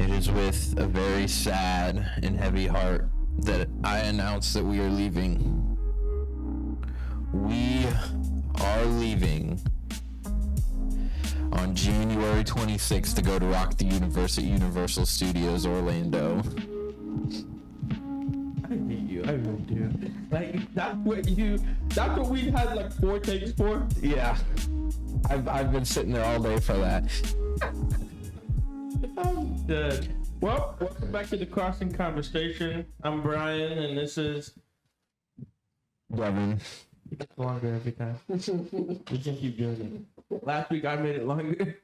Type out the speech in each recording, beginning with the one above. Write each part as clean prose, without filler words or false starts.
It is with a very sad and heavy heart that I announce that we are leaving. We are leaving on January 26th to go to rock the universe at Universal Studios Orlando. I hate you. I really do. Like, that's what we had like 4 takes for? Yeah. I've been sitting there all day for that. I'm dead. Well, welcome back to the Crossing Conversation. I'm Brian, and this is Devon. It gets longer every time. We can keep doing it. Last week I made it longer.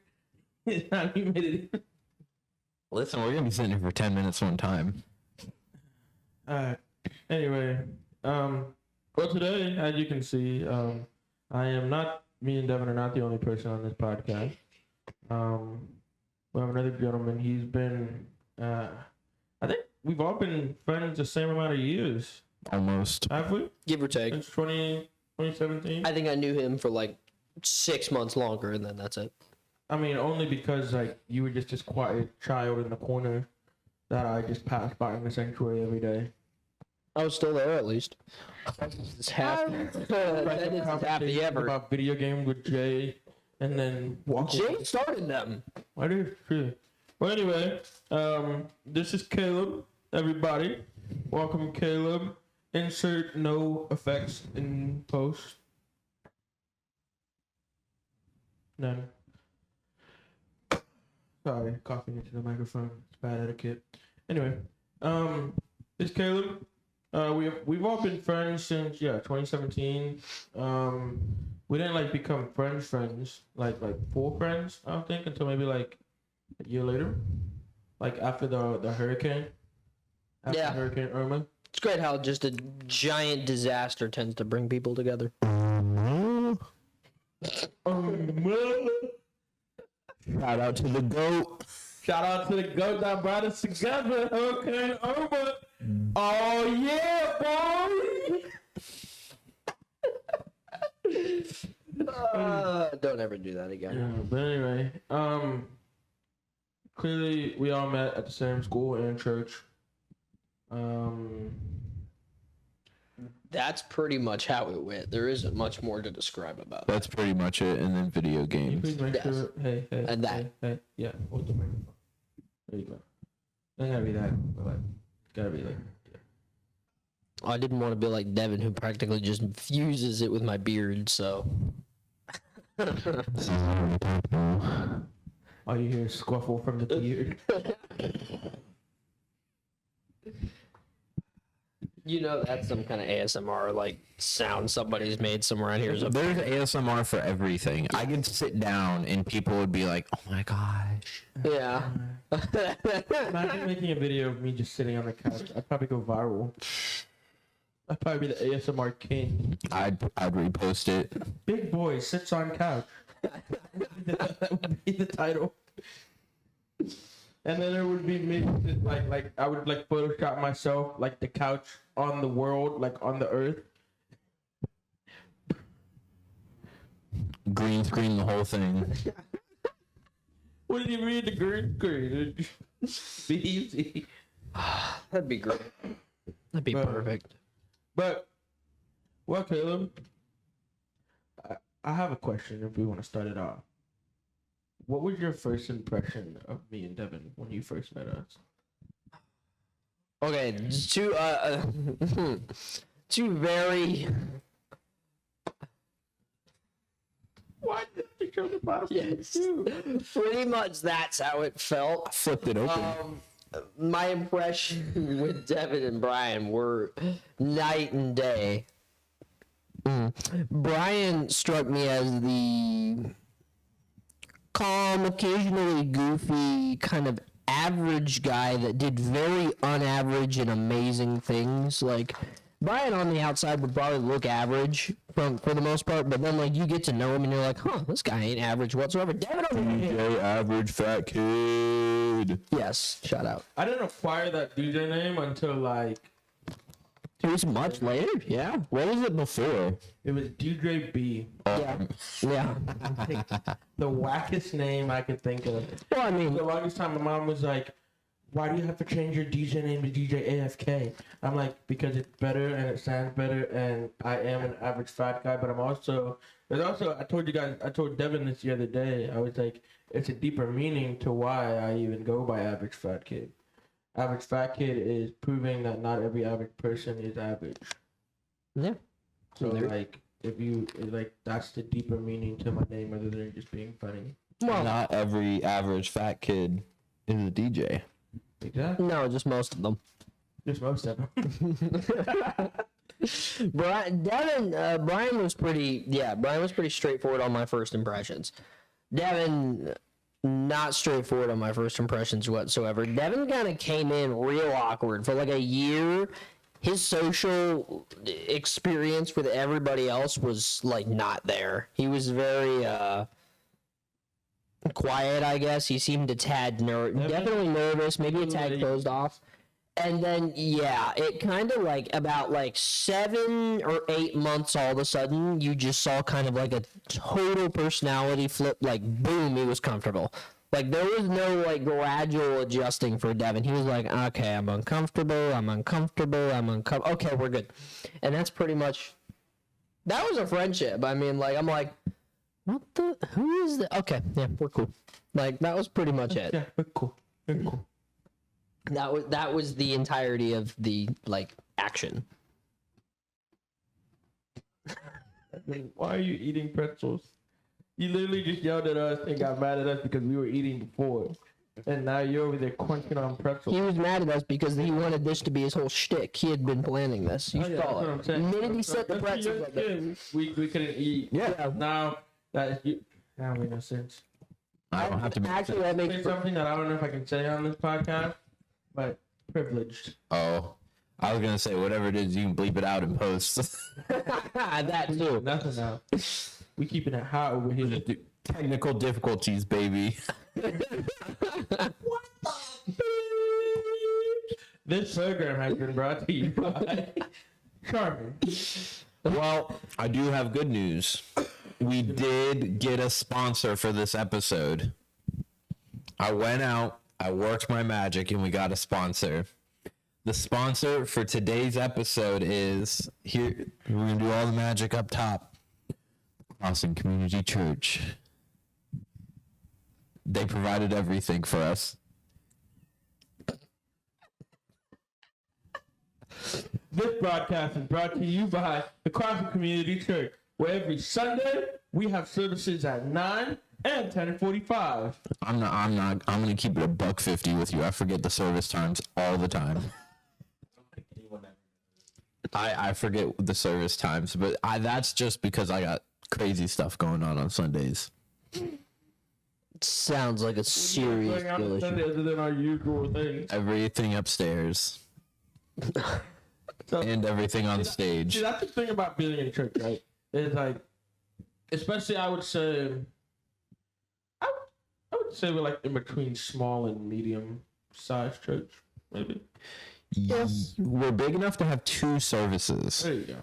This time you made it. Listen, we're gonna be sitting here for 10 minutes one time. Anyway, well today, as you can see, me and Devon are not the only person on this podcast. We have another gentleman. He's been, I think we've all been friends the same amount of years. Almost. Have we? Give or take. Since 2017? I think I knew him for like 6 months longer, and then that's it. I mean, only because like you were just this quiet child in the corner that I just passed by in the sanctuary every day. I was still there at least. It's half the ever. About video games with Jay, and then Jay started them. I do. True. Well, anyway, this is Caleb. Everybody, welcome, Caleb. Insert no effects in post. None. Sorry, coughing into the microphone. It's bad etiquette. Anyway, this is Caleb. We've all been friends since 2017. We didn't like become friends like full friends. I don't think until maybe like a year later, like after the hurricane. After Hurricane Irma. It's great how just a giant disaster tends to bring people together. Shout out to the GOAT. Shout out to the GOAT that brought us together. Hurricane Irma. Oh yeah, boy. Don't ever do that again. Yeah, but anyway, clearly we all met at the same school and church. That's pretty much how it went. There isn't much more to describe about it. That's pretty much it. And then video Can you games. please make sure? Hey, And that. Hey, yeah, hold the microphone. There you go. It gotta be that, but like, gotta be like. I didn't want to be like Devin, who practically just fuses it with my beard, so. All you hear is squaffle from the beard. You know that's some kind of ASMR like sound somebody's made somewhere around here. There's ASMR for everything. I could sit down and people would be like, "Oh my gosh." Yeah. Imagine making a video of me just sitting on the couch. I'd probably go viral. I'd probably be the ASMR king. I'd repost it. Big boy sits on couch. That would be the title. And then there would be me, like I would like Photoshop myself, like the couch on the world, like on the earth. Green screen the whole thing. What did you mean the green screen? Be easy. That'd be great. That'd be perfect. But, well, Caleb, I have a question if we want to start it off. What was your first impression of me and Devin when you first met us? Okay, two very. Why did you show the bottom? Yes. Pretty much that's how it felt. Flipped it open. My impression with Devin and Brian were night and day. Brian struck me as the calm, occasionally goofy, kind of average guy that did very unaverage and amazing things. Like, Brian on the outside would probably look average for the most part, but then like you get to know him and you're like, huh, this guy ain't average whatsoever. Devin over here. DJ average fat kid. Yes, shout out. I didn't acquire that DJ name until like It was much later, yeah. What was it before? it was DJ B. Yeah. Yeah. The wackest name I could think of. Well, I mean, The longest time my mom was like, why do you have to change your DJ name to DJ AFK? I'm like, because it's better and it sounds better, and I am an average fat guy, but I told you guys, I told Devin this the other day, I was like, it's a deeper meaning to why I even go by average fat kid. Average fat kid is proving that not every average person is average. Yeah. So like, if you like, that's the deeper meaning to my name other than just being funny. Well, Not every average fat kid is a DJ. Exactly. no, just most of them. Just most of them. Brian was pretty straightforward on my first impressions. Devin, not straightforward on my first impressions whatsoever. Devin kind of came in real awkward for like a year. His social experience with everybody else was like not there. He was very quiet, I guess. He seemed a tad definitely nervous, maybe a tad closed off. And then, yeah, it kind of like about like 7 or 8 months, all of a sudden, you just saw kind of like a total personality flip. Like, boom, he was comfortable. Like, there was no like gradual adjusting for Devin. He was like, okay, I'm uncomfortable. Okay, we're good. And that's pretty much, that was a friendship. I mean, like, I'm like, who is that? Okay, yeah, we're cool. Like, that was pretty much it. Yeah, we're cool. We're cool. That was the entirety of the like action. Why are you eating pretzels? You literally just yelled at us and got mad at us because we were eating before, and now you're over there crunching on pretzels. He was mad at us because he wanted this to be his whole shtick. He had been planning this. You saw it. The minute he set the pretzels up there. We couldn't eat. Yeah. Now that makes no sense. I don't have to Actually, that Say makes something that I don't know if I can say on this podcast, but privileged. Oh, I was gonna say whatever it is, you can bleep it out in post. that too. Nothing now. We keeping it hot over here. Technical difficulties, baby. This program has been brought to you by Charmin. Well, I do have good news. We did get a sponsor for this episode. I went out, I worked my magic, and we got a sponsor. The sponsor for today's episode is here. We're gonna do all the magic up top. Crossing Community Church. They provided everything for us. This broadcast is brought to you by the Crossing Community Church, where every Sunday we have services at 9 and 10:45. I'm gonna keep it $1.50 with you. I forget the service times all the time. I forget the service times, but that's just because I got crazy stuff going on Sundays. Sounds like a serious Going on skill Sunday issue. other than our usual things. Everything upstairs So, and everything on see, stage. that's the thing about being in church, right? It's like, especially I would say we're like in between small and medium sized church, maybe. Yes. We're big enough to have 2 services. There you go.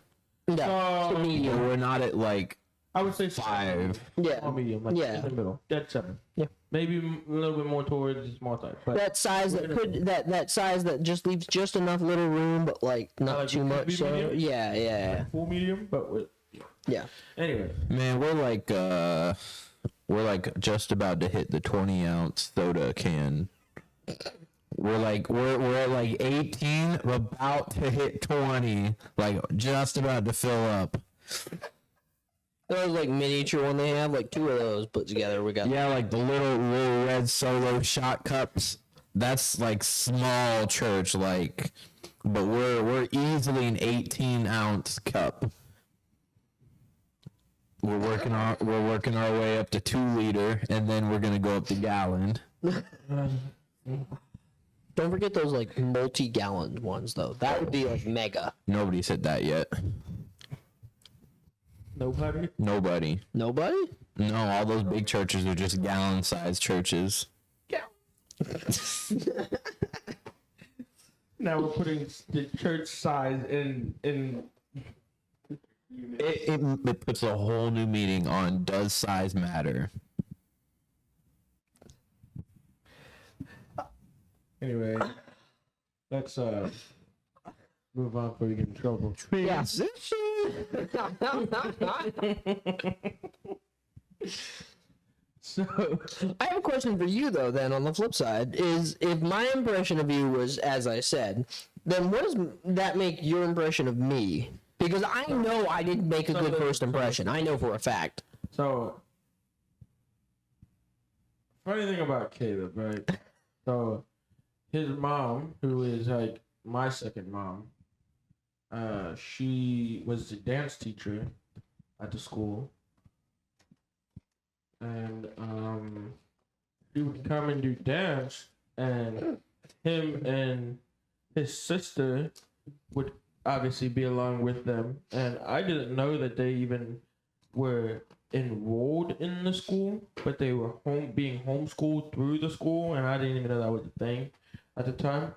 Yeah. So, But we're not at like I would say 5. Yeah. small, medium, like Yeah. in the middle. Dead 7. Yeah. Maybe a little bit more towards the small size. But That size that size that just leaves just enough little room, but like not like too it could much. be So medium? yeah. full medium, but with Yeah. anyway. Man, we're like just about to hit the 20-ounce soda can. We're at like 18, about to hit 20, like just about to fill up. Those like miniature one they have, like 2 of those put together. We got Yeah, like the little red Solo shot cups. That's like small church, like, but we're easily an 18-ounce cup. We're working our way up to 2 liter, and then we're gonna go up to gallon. Don't forget those like multi-gallon ones though. That would be like mega. Nobody's hit that yet. Nobody. Nobody. Nobody? No, all those big churches are just gallon-sized churches. Now we're putting the church size in. It puts a whole new meaning on does size matter. Anyway, let's move on before we get in trouble. Yeah. So, I have a question for you though. Then on the flip side, is if my impression of you was as I said, then what does that make your impression of me? Because I know I didn't make a good first impression. I know for a fact. so funny thing about Caleb, right? So his mom, who is like my second mom, she was the dance teacher at the school. And he would come and do dance, and him and his sister would obviously be along with them. And I didn't know that they even were enrolled in the school, but they were being homeschooled through the school, and I didn't even know that was a thing at the time.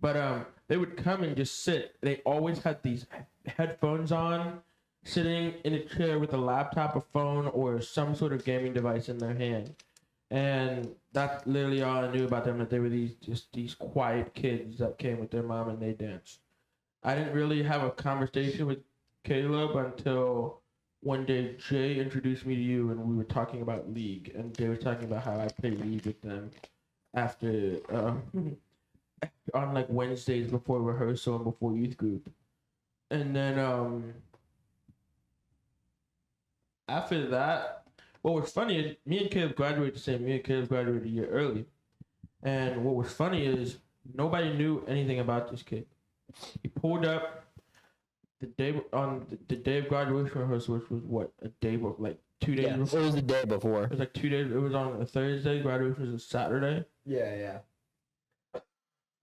But they would come and just sit. They always had these headphones on, sitting in a chair with a laptop, a phone, or some sort of gaming device in their hand. And that's literally all I knew about them, that they were these quiet kids that came with their mom and they danced. I didn't really have a conversation with Caleb until one day Jay introduced me to you and we were talking about League. And Jay was talking about how I play League with them after, on like Wednesdays before rehearsal and before youth group. And then, after that, what was funny is me and Caleb graduated the same year. Caleb graduated a year early. And what was funny is nobody knew anything about this kid. He pulled up the day of graduation rehearsal, which was what, a day, like 2 days before? It was the day before. It was like 2 days. It was on a Thursday. Graduation was a Saturday. Yeah.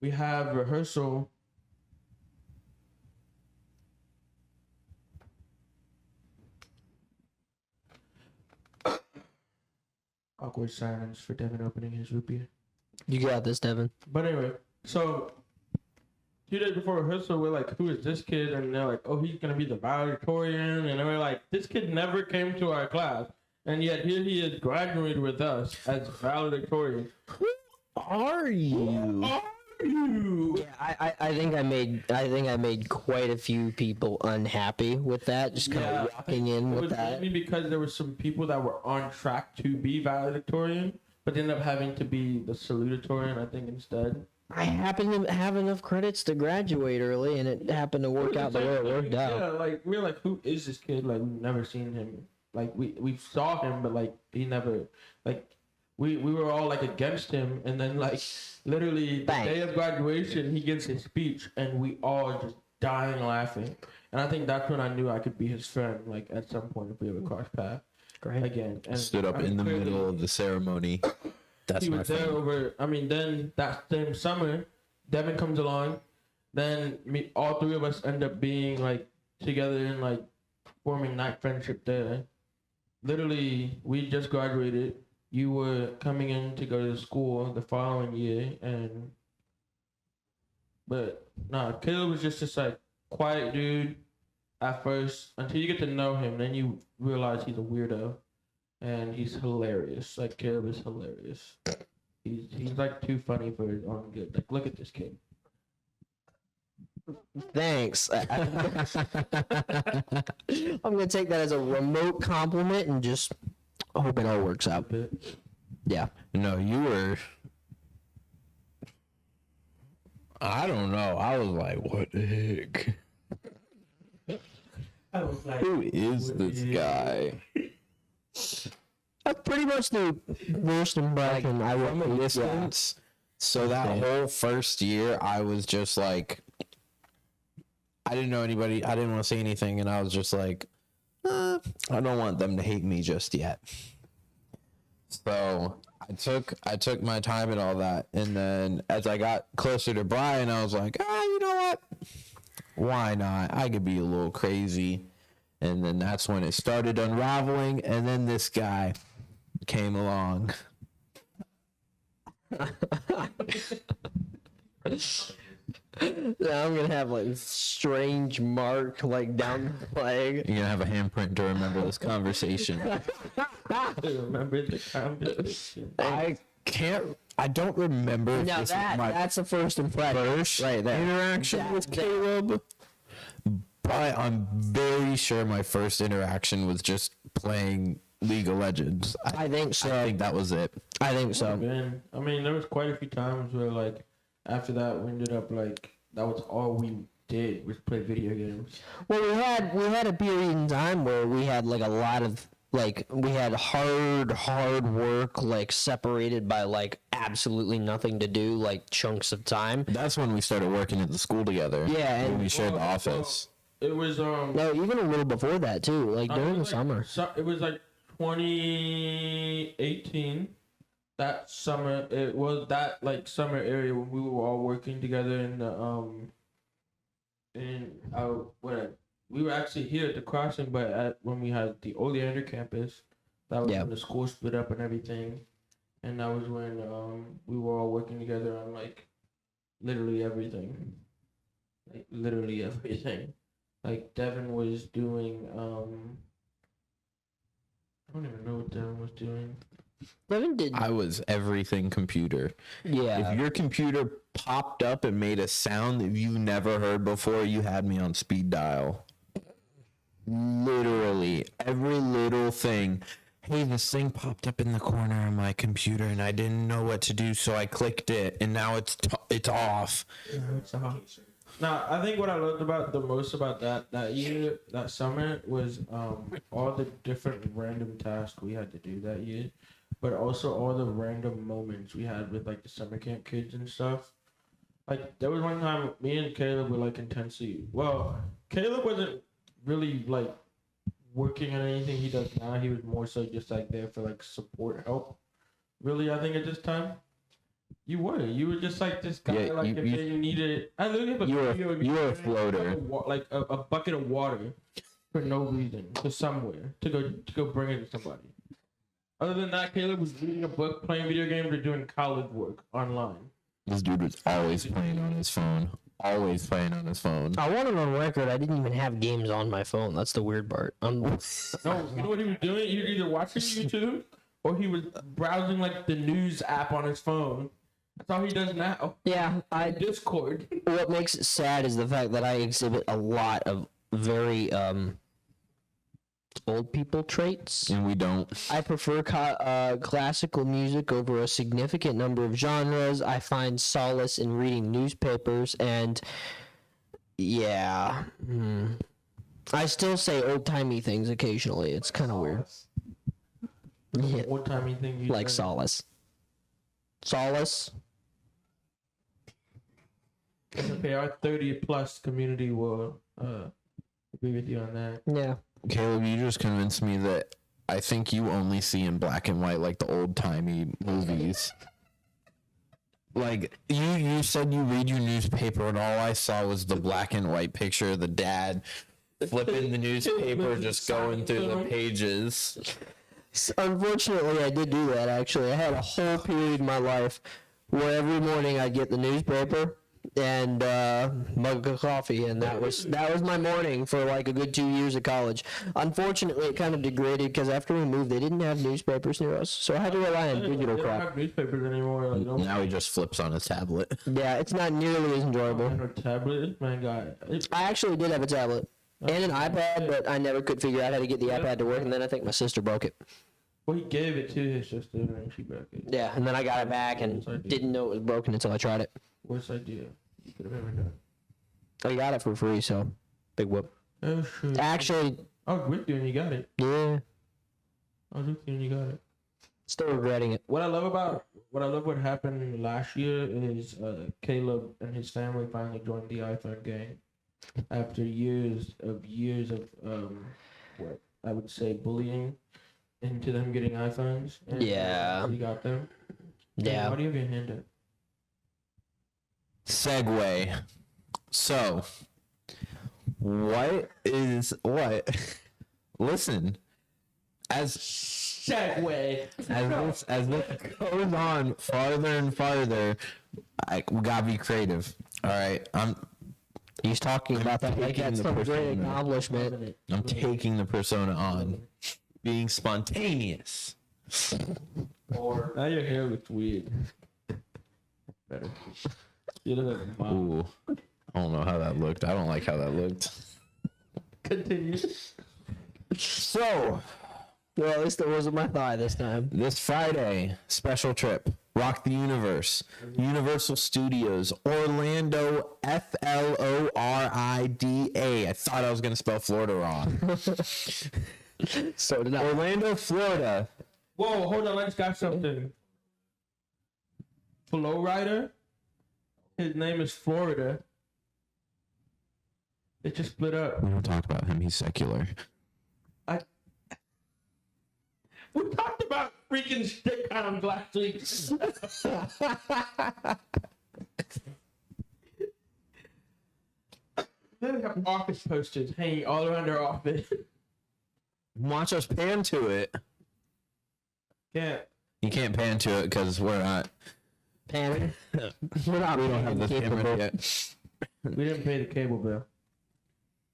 We have rehearsal. Awkward silence for Devin opening his root beer. You got this, Devin. But anyway, so 2 days before rehearsal, we're like, who is this kid? And they're like, oh, he's going to be the valedictorian. And we're like, this kid never came to our class. And yet here he is graduated with us as valedictorian. Who are you? Yeah, I think I made quite a few people unhappy with that. Just kind of walking in with that. It was mainly because there were some people that were on track to be valedictorian, but ended up having to be the salutatorian, I think, instead. I happened to have enough credits to graduate early, and it happened to work out the way it worked out. Yeah, like we're like, who is this kid? Like we've never seen him. Like we saw him, but like he never like. We were all like against him, and then like literally the day of graduation, he gives his speech, and we all just dying laughing. And I think that's when I knew I could be his friend. Like at some point, if we ever cross paths again. And stood up in the middle of the ceremony. That's he my was there friend. over. I mean, then that same summer, Devin comes along. Then all three of us end up being like together and like forming night friendship there. Literally, we just graduated. You were coming in to go to school the following year, but Caleb was just this like quiet dude at first until you get to know him. Then you realize he's a weirdo, and he's hilarious. Like Caleb is hilarious. He's like too funny for his own good. Like look at this kid. Thanks. I'm gonna take that as a remote compliment and just hope it all works out. Yeah. No, you were. I don't know. I was like, what the heck? I was like, Who is this guy? That's pretty much the worst impression I would From a distance. So that whole first year, I was just like, I didn't know anybody. I didn't want to say anything, and I was just like, I don't want them to hate me just yet. So I took my time and all that, and then as I got closer to Brian, I was like, you know what? Why not? I could be a little crazy. And then that's when it started unraveling, and then this guy came along. Now I'm gonna have like strange mark like down the leg. You're gonna have a handprint to remember this conversation. remember the conversation. I I don't remember if Now this was my that's the first impression. first right there. interaction with Caleb. But I'm very sure my first interaction was just playing League of Legends. I think so. I think that was it. I think so. Man, I mean, there was quite a few times where, like, after that, we ended up, like, that was all we did was play video games. Well, we had a period in time where we had like a lot of like we had hard work like separated by like absolutely nothing to do, like chunks of time. That's when we started working at the school together. Yeah, and when we shared the office. It was no, even a little before that too, like during the summer. It was like 2018. That summer, it was that like summer area when we were all working together in the we were actually here at the crossing, but when we had the Oleander campus, that was when the school split up and everything, and that was when we were all working together on like literally everything. Like Devon was doing I don't even know what Devon was doing. Devon did. I was everything computer. Yeah. If your computer popped up and made a sound that you never heard before, you had me on speed dial. Literally every little thing. Hey, this thing popped up in the corner of my computer and I didn't know what to do, so I clicked it and now it's off. Now, I think what I loved the most about that year, that summer, was all the different random tasks we had to do that year, but also all the random moments we had with like the summer camp kids and stuff. Like there was one time me and Caleb were like intensely. Well, Caleb wasn't really like working on anything he does now. He was more so just like there for like support help. Really, I think at this time. You were just like this guy. Yeah, like if you needed, I literally have a video of you were a floater, like a bucket of water for no reason to somewhere to go bring it to somebody. Other than that, Caleb was reading a book, playing video games, or doing college work online. This dude was always playing on his phone. Always playing on his phone. I want it on record. I didn't even have games on my phone. That's the weird part. No, you know what he was doing? He was either watching YouTube or he was browsing like the news app on his phone. That's all he does now. Yeah, Discord. What makes it sad is the fact that I exhibit a lot of very old people traits. And we don't. I prefer classical music over a significant number of genres. I find solace in reading newspapers, and yeah, I still say old-timey things occasionally. It's kind of weird. Yeah. Old-timey thing you like say? Solace. Okay, our 30+ community will agree with you on that. Yeah. Caleb, you just convinced me that I think you only see in black and white, like the old-timey movies. Like, you said you read your newspaper, and all I saw was the black and white picture of the dad flipping the newspaper, just going through the pages. Unfortunately, I did do that, actually. I had a whole period in my life where every morning I'd get the newspaper and mug of coffee, and that was my morning for like a good 2 years of college. Unfortunately, it kind of degraded because after we moved, they didn't have newspapers near us, so I had to rely on digital They crap. don't have newspapers anymore. Like, Now he just flips on his tablet. Yeah, it's not nearly as enjoyable. a tablet, man, guy. I actually did have a tablet and an iPad, but I never could figure out how to get the iPad to work, and then I think my sister broke it. Well, he gave it to his sister, and she broke it. Yeah, and then I got it back and didn't know it was broken until I tried it. Worst idea you could have ever done. I got it for free, so big whoop. Oh, shit. Actually, I was with you and you got it. yeah, I was with you and you got it. still regretting it. What happened last year is Caleb and his family finally joined the iPhone gang after years of what I would say bullying into them getting iPhones. And Yeah. we got them. Yeah. Why do you have your hand up? Segue. So, what? Listen, as Segue. as this goes on farther and farther, we gotta be creative. All right, He's talking about that like taking that's the some great persona. accomplishment. I'm taking the persona on, being spontaneous. Now your hair looks weird. You look like a mom. Ooh. I don't know how that looked. I don't like how that looked. Continue. So, Well, at least it wasn't my thigh this time. this Friday, special trip. Rock the Universe. Universal Studios. Orlando, Florida. I thought I was going to spell Florida wrong. So did I. Orlando, Florida. Whoa, hold on. I just got something. Flow Rider. His name is Florida. It just split up. We don't talk about him. He's secular. We talked about freaking sitcoms last week. They have office posters hanging all around our office. Watch us pan to it. Can't. You can't pan to it because we're not. Panic. We're not We don't have the capable. camera yet. We didn't pay the cable bill.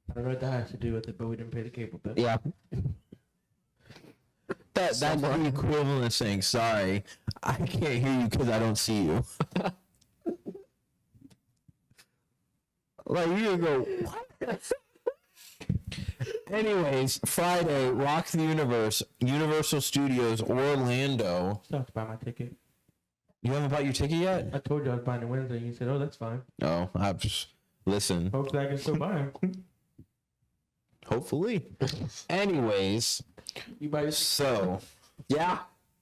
I don't know what that has to do with it, but we didn't pay the cable bill. Yeah. That's the equivalent of saying, sorry, I can't hear you because I don't see you. Like, you go, what? Anyways, Friday, Rock the Universe, Universal Studios, Orlando. Still have to buy my ticket. You haven't bought your ticket yet? I told you I was buying it Wednesday. You said, oh, that's fine. No, I've just, listen, Hopefully I can still buy them. hopefully. Anyways, You buy your so, Yeah.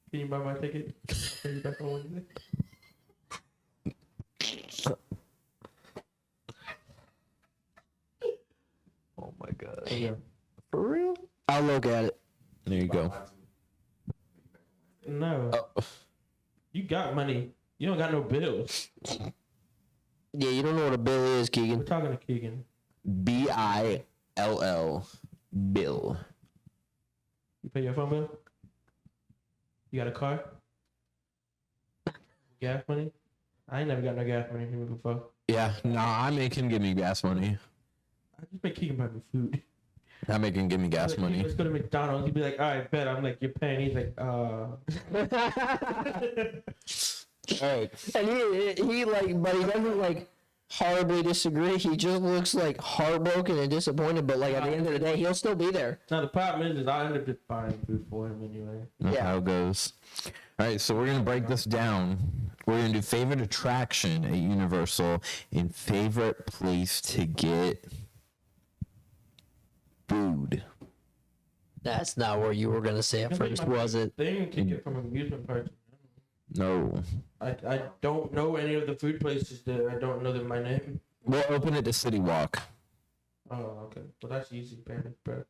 Can you buy my ticket? I'll pay you back on Wednesday. oh my God. Yeah. For real? I'll look at it. There you go. No. Oh. You got money. You don't got no bills. Yeah, you don't know what a bill is, We're Keegan. talking to Keegan. Bill. Bill. You pay your phone bill? You got a car? Gas money? I ain't never got no gas money from you before. Yeah, I make him give me gas money. I just make Keegan buy me food. I make him give me gas Like, money. Let's go to McDonald's. He'd be like, all right, bet. I'm like, you're paying. He's like, Alright. And he like, but he doesn't like horribly disagree. He just looks like heartbroken and disappointed, but like at the end of the day, he'll still be there. Now, the problem is I end up just buying food for him anyway. That's Yeah. how it goes. All right, so we're going to break this down. We're going to do favorite attraction at Universal and favorite place to get food. That's not where you were gonna say it first, was it? Thing to get from amusement parks. No. I don't know any of the food places that I don't know them by name. We'll open it to City Walk. Oh, okay. Well, that's easy, panic, bro.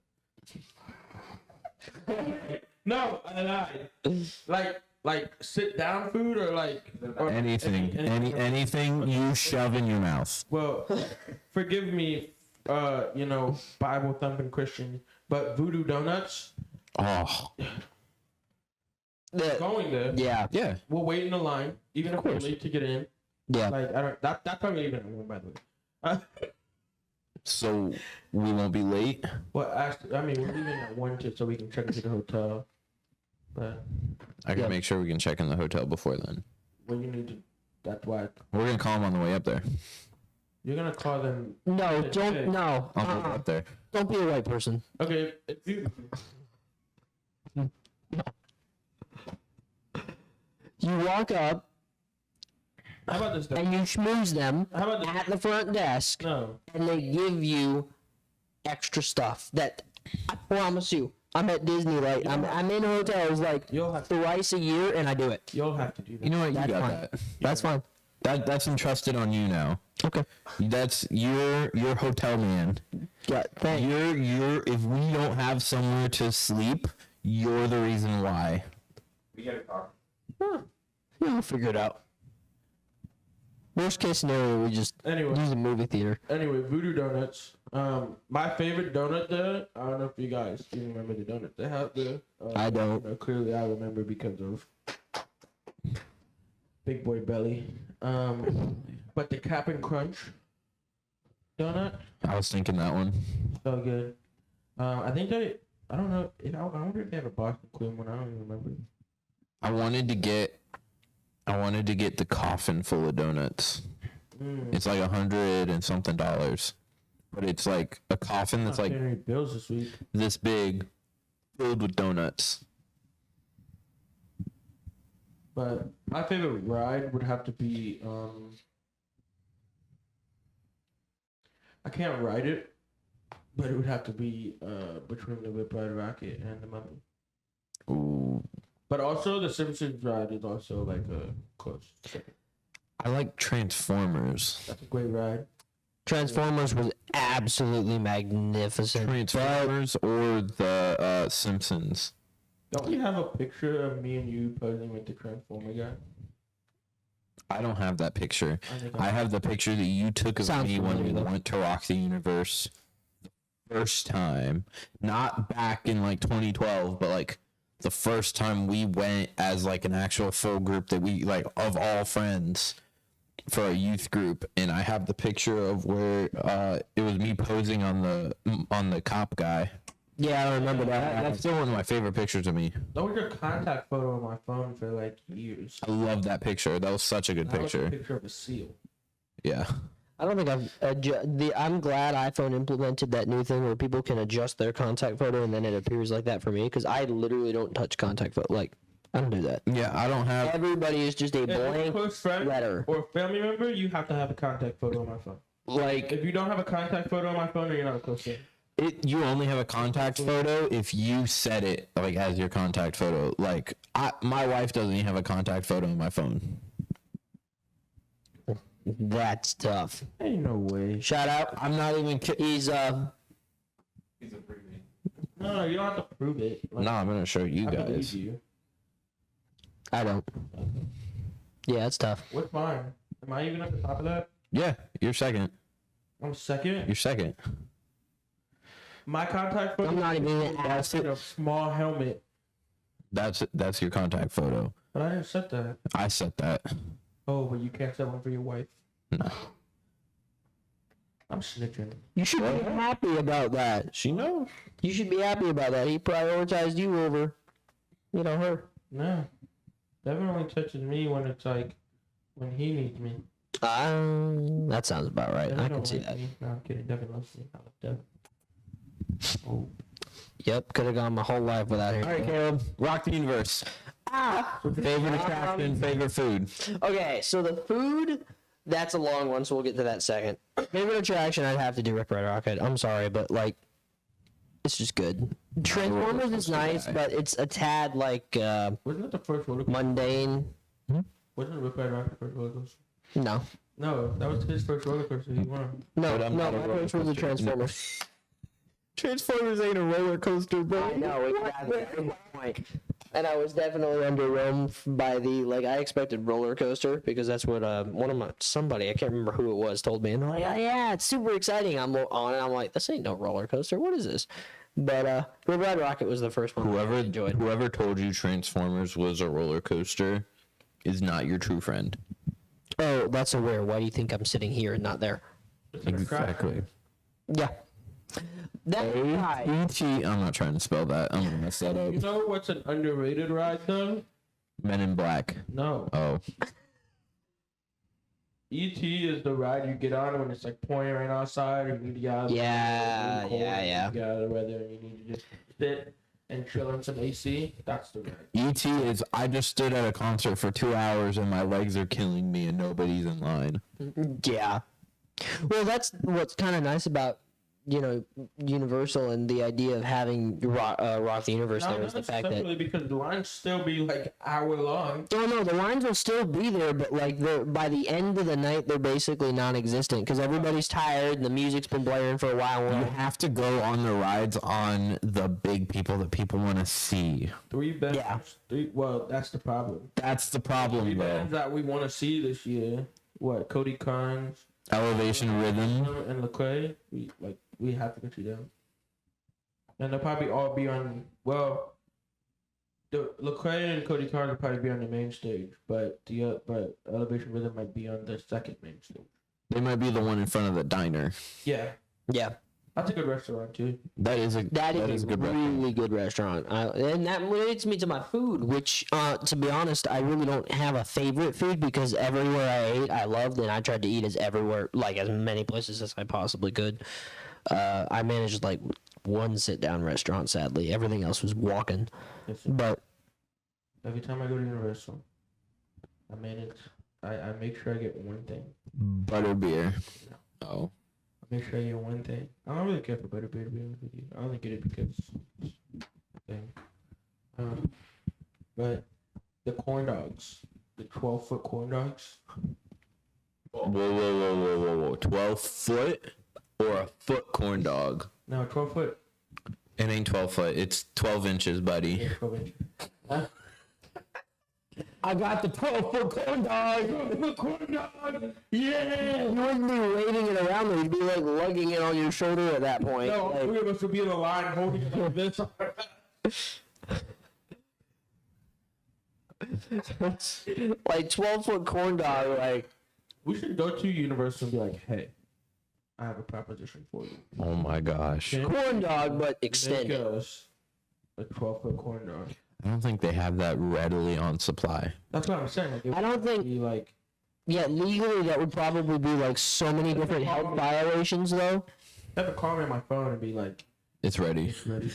No, I lied. Like sit down food or Anything. Anything you shove in your mouth. Well, forgive me, Bible thumping Christian, but Voodoo Donuts. Oh. Going there. Yeah. Yeah. We'll wait in the line, even if we're late to get in. Yeah. Like I don't. That's probably even by the way. So we won't be late? Well, actually, I mean, we're leaving at 1 so we can check into the hotel. But I can Yeah. make sure we can check in the hotel before then. well, you need to. That's why We're going to call them on the way up there. you're gonna call them. No, don't. No. On the way up there. Don't be a white person. Okay, if you. You walk up How about this? Though? and you schmooze them How about this? at the front desk, No. and they give you extra stuff that I promise you. I'm at Disney, like I'm in hotels like You'll have. thrice a year, and I do it. You'll have to do that. You know what? You That's got fine. that. That's fine. That's entrusted on you now. Okay. That's your hotel man. Yeah. Thanks. You're if we don't have somewhere to sleep, you're the reason why. We get a car. Yeah, we'll figure it out. Worst case scenario, we just Anyway. use a movie theater. Anyway, Voodoo Donuts. My favorite donut there. I don't know if you guys even remember the donut they have there. I don't. Clearly, I remember because of Big Boy Belly. But the Cap'n Crunch donut, I was thinking that one. so good. I think they. I don't know. I wonder if they have a Boston cream one. I don't even remember. I wanted to get I wanted to get the coffin full of donuts. It's like $100 and something, but it's like a coffin that's like bills this week. This big, filled with donuts. But my favorite ride would have to be I can't ride it, but it would have to be between the Rebroadcast and the Mummy. Ooh. But also the Simpsons ride is also like a close second. I like Transformers. That's a great ride. Transformers was absolutely magnificent. Transformers or the Simpsons. Don't we have a picture of me and you posing with the Transformer guy? I don't have that picture. I have the picture that you took of Sounds me when we familiar. went to Rock the Universe the first time. Not back in like 2012, but like the first time we went as like an actual full group that we like of all friends for a youth group. And I have the picture of where it was me posing on the cop guy. Yeah, I remember that. That's still one of my favorite pictures of me. That was your contact photo on my phone for like years. I love that picture. That was such a good That was a picture. picture of a seal. Yeah. I don't think I'm glad iPhone implemented that new thing where people can adjust their contact photo and then it appears like that for me, because I literally don't touch contact photo. Like, I don't do that. Yeah, I don't have. Everybody is just a If you're a blank close friend letter. or family member, you have to have a contact photo on my phone. Like, If you don't have a contact photo on my phone, then you're not a close friend. You only have a contact photo if you set it like as your contact photo. Like my wife doesn't even have a contact photo on my phone. that's tough. Ain't no way. Shout out. I'm not even kidding. He's No, you don't have to prove it. Like, No, I'm gonna show you I believe guys. you. I don't. Yeah, it's tough. What's mine? Am I even at the top of that? Yeah, you're second. I'm second. You're second. My contact photo. I'm not even gonna That's in a small helmet. That's your contact photo. But I didn't set that. I set that. Oh, but you can't set one for your wife. No. I'm snitching. You should be happy about that. She knows. You should be happy about that. He prioritized you over, her. No. Devin only touches me when it's like when he needs me. That sounds about right. Devin I can don't see like that. me. No, I'm kidding. Devin loves me. I love Devin. Oh. Yep, could have gone my whole life without him. All right, Caleb. Rock the universe. Favorite attraction, favorite food. Okay, so the food, that's a long one, so we'll get to that second. Favorite attraction, I'd have to do Rip Ride Rocket. I'm sorry, but like, it's just good. Transformers is nice, but it's a tad like Wasn't it the first roller coaster? mundane. Wasn't Rip Ride Rocket the first roller coaster? No, No, that was his first roller coaster he won. no, But I'm no. not a My roller first was the coaster. Transformers. Transformers ain't a roller coaster, bro. I know, exactly. Good point. And I was definitely underwhelmed by the, like, I expected roller coaster because that's what somebody, I can't remember who it was, told me. And they're like, oh, yeah, it's super exciting. I'm on it. I'm like, this ain't no roller coaster. What is this? But Red Ride Rocket was the first one I enjoyed. Whoever told you Transformers was a roller coaster is not your true friend. Oh, that's aware. Why do you think I'm sitting here and not there? It's an attraction. Yeah. That guy. E.T. I'm not trying to spell that. I'm gonna mess that up. You know what's an underrated ride though? Men in Black. No. Oh. E.T. is the ride you get on when it's like pouring rain outside and you need to get out of the Yeah, weather. It's really cold, yeah. You get out of the weather and you need to just sit and chill in some AC. That's the ride. E.T. is, I just stood at a concert for 2 hours and my legs are killing me and nobody's in line. Yeah. Well, that's what's kind of nice about, Universal and the idea of having Rock the Universe there is the fact that. Simply because the lines still be like hour long. Oh no, the lines will still be there, but like by the end of the night, they're basically non-existent because everybody's tired and the music's been blaring for a while. You have to go on the rides on the big people that people want to see. Three bands. Yeah. Well, that's the problem. That's the Three problem, though. bands that we want to see this year. What? Cody Carnes, Elevation Rhythm. and Lecrae. We have to go see them. And they'll probably all be on. Well, the Lecrae and Cody Carnes will probably be on the main stage, but Elevation Rhythm might be on the second main stage. They might be the one in front of the diner. Yeah. Yeah. That's a good restaurant too. That is a good really good restaurant. And that leads me to my food, which, to be honest, I really don't have a favorite food because everywhere I ate, I loved, and I tried to eat as many places as I possibly could. I managed like one sit-down restaurant, sadly. Everything else was walking. But every time I go to Universal, I make sure I get one thing. Butterbeer. No. Oh. Make sure I get one thing. I don't really care for butterbeer, to be honest with you. I only get it because it's a thing. But the corn dogs, the 12-foot corn dogs. Whoa. 12-foot or a foot corn dog? No, 12-foot. It ain't 12-foot. It's 12 inches, buddy. Yeah, 12 inches. Huh? I got the 12-foot corn dog. 12-foot corn dog. Yeah. You wouldn't be waving it around there. You'd be like lugging it on your shoulder at that point. No, like, 3 of us would be in a line holding it like this. like 12-foot corn dog. Like, we should go to Universal and be like, hey, I have a proposition for you. Oh my gosh. corn dog, but extended. Make us a 12-foot corn dog. I don't think they have that readily on supply. That's what I'm saying. Like, I don't think. be like, Yeah, legally that would probably be like so many different health violations, though. have to call me on my phone and be like, It's ready. it's ready.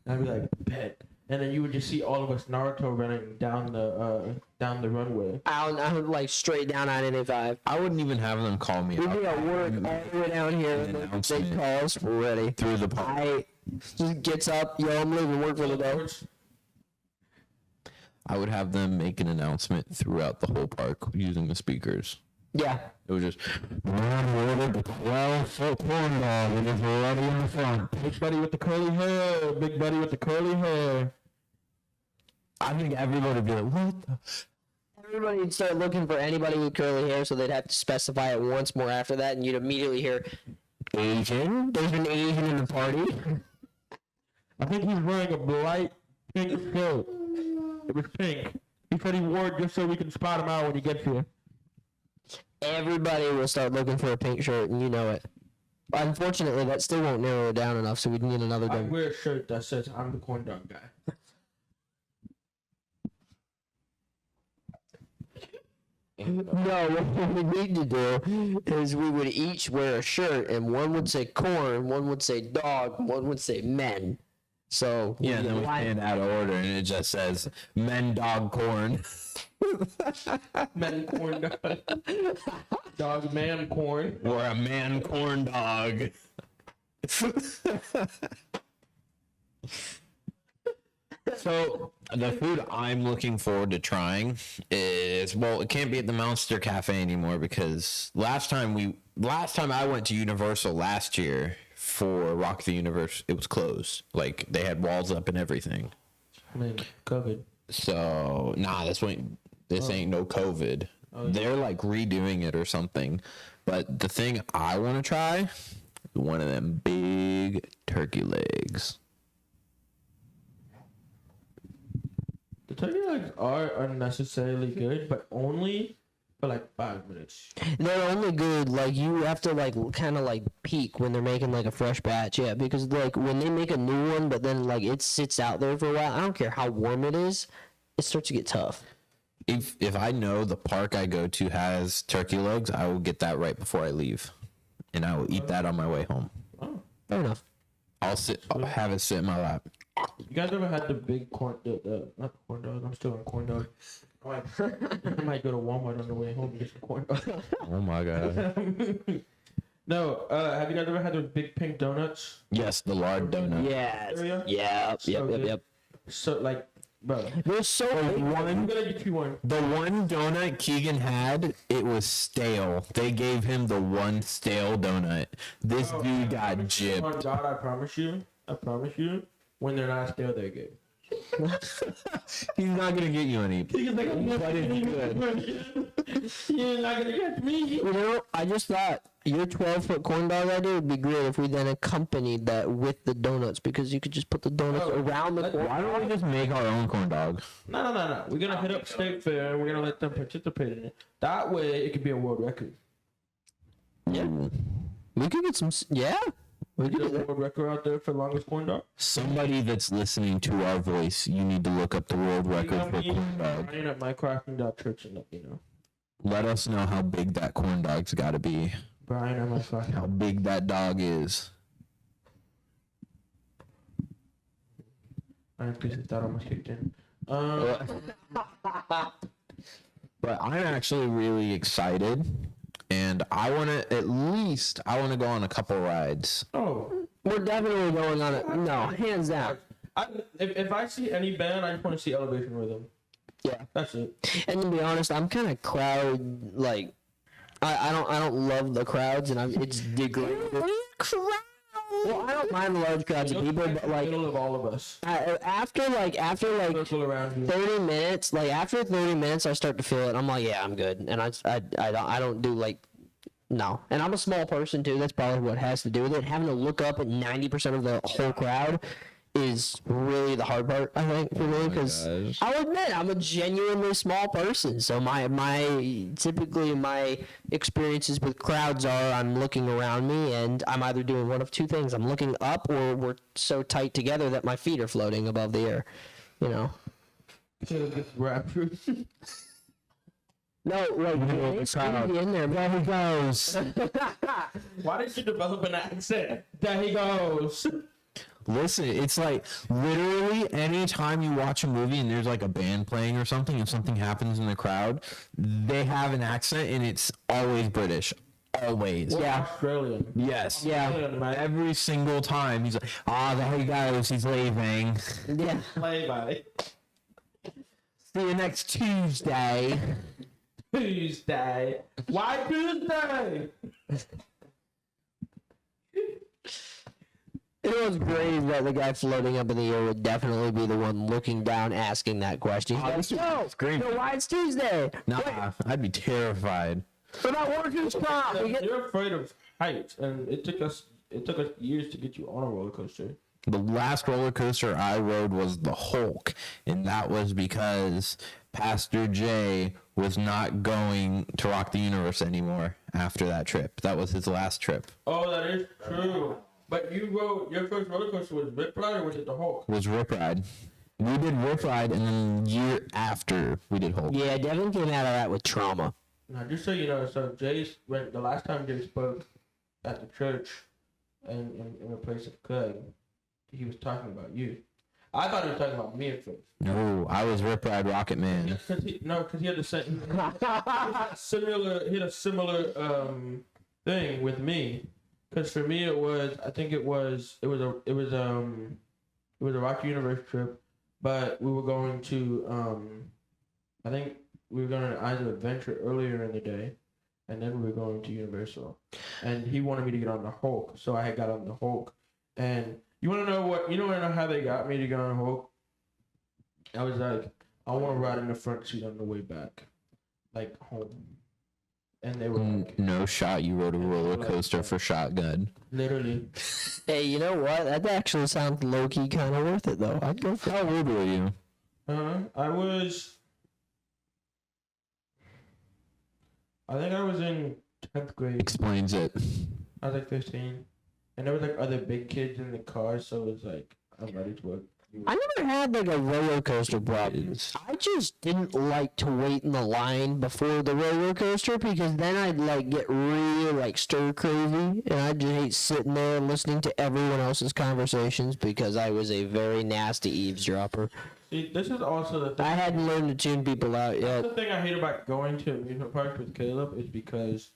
And I'd be like, bet. And then you would just see all of us Naruto running down the runway. Out like straight down I-95. I wouldn't even have them call me. We'd be at work all the way down here, and they announcement. call us, we're ready. Through the park. I just gets up, yo, I'm leaving work for the day. I would have them make an announcement throughout the whole park using the speakers. Yeah. It was just, ordered the 12-foot corn dog. It is already in the front. Big buddy with the curly hair. Big buddy with the curly hair. I think everybody would be like, what the? Everybody would start looking for anybody with curly hair, so they'd have to specify it once more after that, and you'd immediately hear, Asian? There's an Asian in the party. I think he's wearing a bright pink shirt. It was pink. He said he wore it just so we can spot him out when he gets here. Everybody will start looking for a pink shirt, and you know it. Unfortunately, that still won't narrow it down enough, so we'd need another I gun. wear a shirt that says I'm the corn dog guy. No, what we need to do is we would each wear a shirt, and one would say corn, one would say dog, and one would say men. So Yeah, and then we stand out of order, and it just says, men, dog, corn. Men corn dog. Dog man corn. Or a man corn dog. So the food I'm looking forward to trying is, well, it can't be at the Monster Cafe anymore because last time I went to Universal last year for Rock the Universe, it was closed. Like they had walls up and everything. I mean, COVID. So this ain't no COVID. They're like redoing it or something. But the thing I want to try is one of them big turkey legs. The turkey legs are unnecessarily good, but only for like 5 minutes. they're only good, like, you have to, like, kind of, like, peek when they're making, like, a fresh batch, yeah, because, like, when they make a new one, but then, like, it sits out there for a while, I don't care how warm it is, it starts to get tough. If I know the park I go to has turkey legs, I will get that right before I leave, and I will eat that on my way home. Oh. Fair enough. I'll have it sit in my lap. You guys ever had the big corn, not corn dog, I'm still on corn dog. I might go to Walmart on the way home and get some corn dog. Oh my god. No, have you guys ever had those big pink donuts? Yes, the lard donut. Yes. Area? Yep. So, like, bro. They're so I'm gonna get you one. The one donut Keegan had, it was stale. They gave him the one stale donut. This dude got Oh gypped. God, I promise you, when they're not stale, they're good. He's not gonna get you any. He's like, But it's good. You're not gonna get me. You know, I just thought your 12-foot corn dog idea would be great if we then accompanied that with the donuts, because you could just put the donuts around the corn. Why don't we just make our own corn dog? No. We're gonna hit up State Fair and we're gonna let them participate in it. That way, it could be a world record. Yeah. We could get some, yeah. Is there a world record out there for longest corn dog? Somebody that's listening to our voice, you need to look up the world record for corn dog. Brian at mycrafting.church and let me know. Let us know how big that corn dog's got to be. Brian at mycrafting. How big that dog is. I'm pissed that almost kicked in. But I'm actually really excited, and I want to go on a couple rides. Oh, We're definitely going on it. No, hands down. if I see any band, I just want to see Elevation Rhythm. Yeah. That's it. And to be honest, I'm kind of crowd like I don't love the crowds, and it's degrading. Well, I don't mind the large crowds of people, but like middle of all of us. after Circle around you. 30 minutes, after 30 minutes, I start to feel it. I'm like, yeah, I'm good, and I don't do like. No, and I'm a small person too. That's probably what has to do with it. Having to look up at 90% of the whole crowd is really the hard part, I think, for me, because I'll admit I'm a genuinely small person. So typically my experiences with crowds are I'm looking around me and I'm either doing one of two things: I'm looking up, or we're so tight together that my feet are floating above the air. You know. No, it's in there. There he goes. Why did you develop an accent? There he goes. Listen, it's like literally anytime you watch a movie and there's like a band playing or something, and something happens in the crowd, they have an accent and it's always British. Always. Yeah. Australian. Yes. Yeah. Every single time he's like, there he goes, he's leaving. Yeah. Play by. See you next Tuesday. Tuesday. Why Tuesday? It was great that the guy floating up in the air would definitely be the one looking down asking that question. He's like, great. So why it's Tuesday? Nah, I'd be terrified. But I work in stop. You're afraid of heights, and it took us years to get you on a roller coaster. The last roller coaster I rode was the Hulk, and that was because Pastor Jay was not going to rock the universe anymore after that trip. That was his last trip. Oh, that is true. But you rode, your first roller coaster was Rip Ride, or was it the Hulk? Was Rip Ride. We did Rip Ride, and then the year after we did Hulk. Yeah, Devin came out of that with trauma. Now, just so you know, so the last time Jay spoke at the church in a place of Craig, he was talking about you. I thought he was talking about me at first. No, I was Rip Ride Rocket Man. Because he had the same, he had a similar thing with me. Because for me, it was a Rocky Universe trip, but we were going to I think we were going to Island Adventure earlier in the day, and then we were going to Universal, and he wanted me to get on the Hulk, so I had got on the Hulk. And you want to know how they got me to get on the Hulk? I was like, I want to ride in the front seat on the way back, like home. And they were like, no shot, you rode a roller coaster for shotgun. Literally. Hey, you know what? That actually sounds low-key kind of worth it, though. I'd go for How old were you? I think I was in 10th grade. Explains it. I was like 15. And there was like other big kids in the car, so it was like, I'm ready to work. I never had like a roller coaster problem. I just didn't like to wait in the line before the roller coaster, because then I'd like get really like stir crazy, and I'd just hate sitting there and listening to everyone else's conversations because I was a very nasty eavesdropper. See, this is also the thing. I hadn't learned to tune people out yet. The thing I hate about going to amusement parks with Caleb is because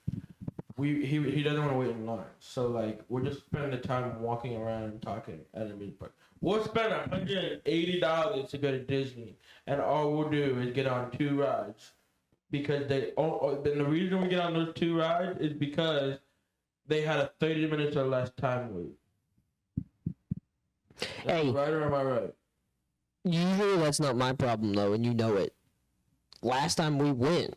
he doesn't want to wait in line. So like we're just spending the time walking around and talking at an amusement park. We'll spend $180 to go to Disney, and all we'll do is get on 2 rides, because then the reason we get on those 2 rides is because they had a 30 minutes or less time wait. Hey, right, or am I right? Usually that's not my problem though, and you know it. Last time we went.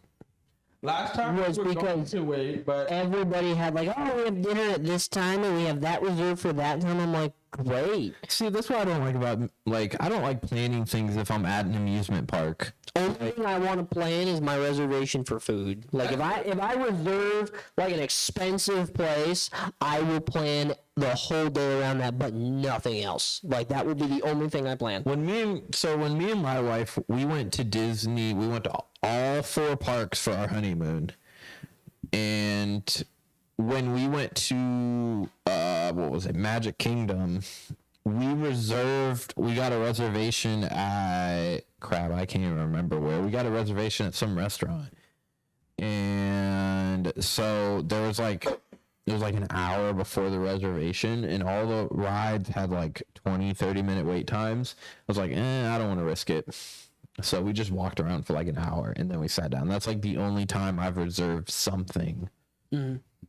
Last time was we were going because to wait, but everybody had like, oh, we have dinner at this time and we have that reserved for that time. I'm like, great. See, that's what I don't like about, like, I don't like planning things if I'm at an amusement park. Only thing I want to plan is my reservation for food. Like if I reserve like an expensive place, I will plan the whole day around that, but nothing else. Like that would be the only thing I plan. When me and my wife, we went to Disney, we went to all 4 parks for our honeymoon. And when we went to what was it, Magic Kingdom, we got a reservation at I can't even remember where. We got a reservation at some restaurant. And so it was like an hour before the reservation, and all the rides had like 20-30 minute wait times. I was like, I don't want to risk it. So we just walked around for like an hour, and then we sat down. That's like the only time I've reserved something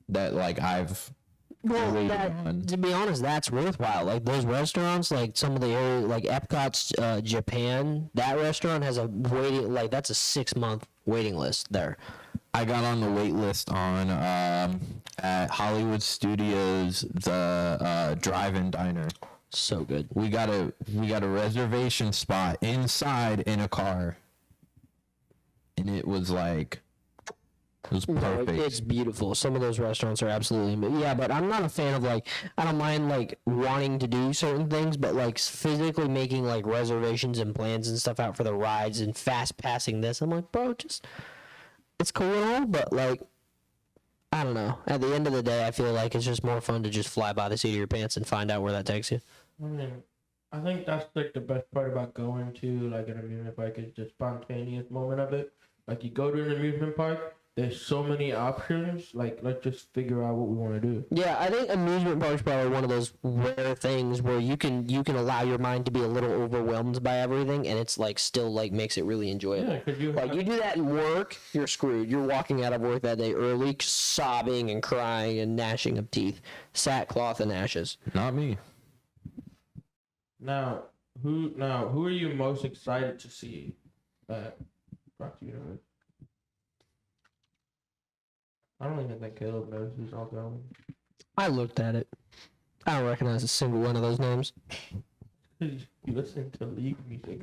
that like I've waited on. To be honest, that's worthwhile. Like those restaurants, like some of the area, like Epcot's Japan, that restaurant has a waiting, like that's a 6-month waiting list there. I got on the wait list on at Hollywood Studios, the drive-in diner. So good. We got a reservation spot inside in a car, and it was perfect. It's beautiful. Some of those restaurants are absolutely, yeah, but I'm not a fan of like, I don't mind like wanting to do certain things, but like physically making like reservations and plans and stuff out for the rides and fast passing this. I'm like, bro, just, it's cool and all, but like, I don't know. At the end of the day, I feel like it's just more fun to just fly by the seat of your pants and find out where that takes you. I mean, I think that's like the best part about going to like an amusement park is the spontaneous moment of it. Like you go to an amusement park, there's so many options. Like let's just figure out what we want to do. Yeah, I think amusement parks probably one of those rare things where you can allow your mind to be a little overwhelmed by everything, and it's like still like makes it really enjoyable. Yeah, 'cause you do that in work, you're screwed. You're walking out of work that day early, sobbing and crying and gnashing of teeth, sackcloth and ashes. Not me. Now who are you most excited to see at Rock Universe? I don't even think Caleb knows who's all going. I looked at it. I don't recognize a single one of those names. You listen to League music.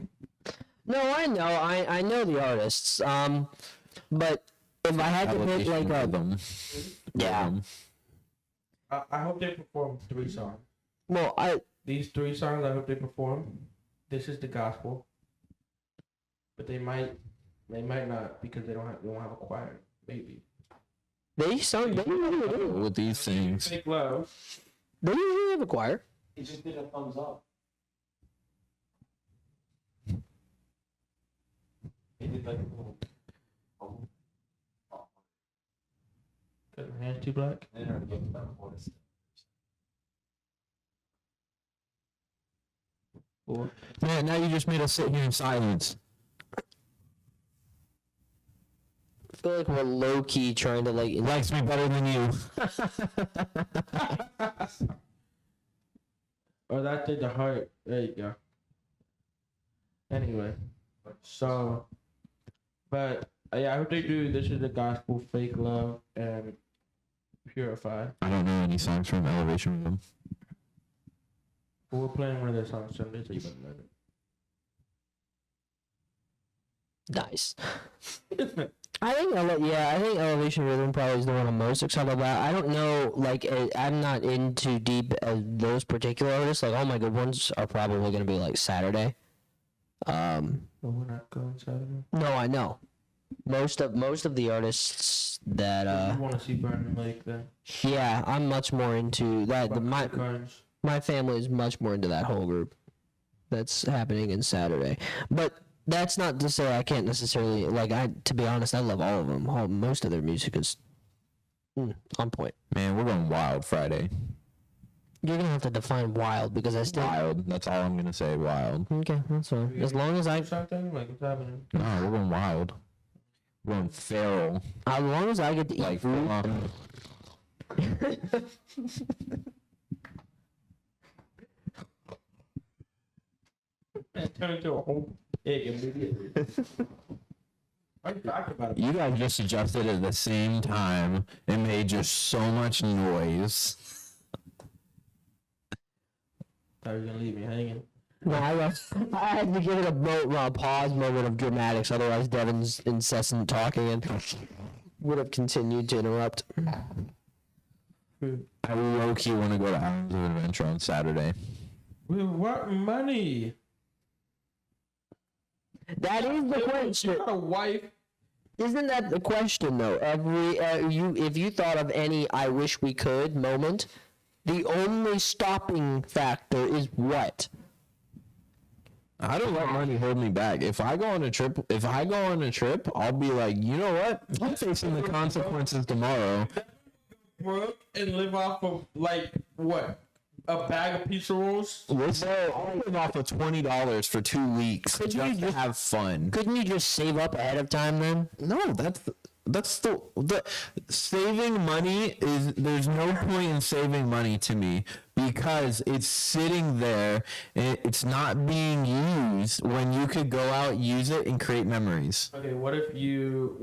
No, I know. I know the artists. But if I had to pick like a yeah. I hope they perform 3 songs. Well, These 3 songs I hope they perform. This is the gospel. But they might not because they don't have a choir. Maybe. They sung. With these things. Fake Love. They usually have a choir. He just did a thumbs up. He did like a little. Got my hands too black. They never gave him that voice. Man, now you just made us sit here in silence. I feel like we're low key trying to like. He likes me better than you. Oh, that did the heart. There you go. Anyway, so, but yeah, I hope they do. This is the gospel, Fake Love, and Purify. I don't know any songs from Elevation Rhythm. But we're playing one of their songs Sunday, so you better learn it. Nice. I think Elevation Rhythm probably is the one I'm most excited about. I don't know, like I'm not in too deep as those particular artists. Like all my good ones are probably gonna be like Saturday. But we're not going Saturday. No, I know. Most of the artists that You want to see Burning Lake then? yeah, I'm much more into that. Cards. My family is much more into that whole group that's happening in Saturday. But that's not to say I can't necessarily, like, to be honest, I love all of them. Most of their music is on point. Man, we're going wild Friday. You're going to have to define wild because I still... Wild. That's all I'm going to say, wild. Okay, that's fine. As long as I... Something? Like, what's happening? No, we're going wild. We're going feral. As long as I get to eat Like, food... Turn into a whole pig immediately. I talked about it. You guys just adjusted at the same time and made just so much noise. Thought you were gonna leave me hanging. No, I had to give it a pause moment of dramatics, otherwise Devin's incessant talking and would have continued to interrupt. I low-key want to go to Hours of Adventure on Saturday. With what money? That is the question. You got a wife. Isn't that the question though? If you thought of any "I wish we could" moment, the only stopping factor is what? I don't let money hold me back. If I go on a trip, I'll be like, you know what? I'm facing the consequences tomorrow. Work and live off of like what? A bag of pizza rolls? Listen, I'll live off of $20 for 2 weeks just to have fun. Couldn't you just save up ahead of time then? No, that's the saving money is, there's no point in saving money to me because it's sitting there and it's not being used when you could go out, use it, and create memories. Okay, what if you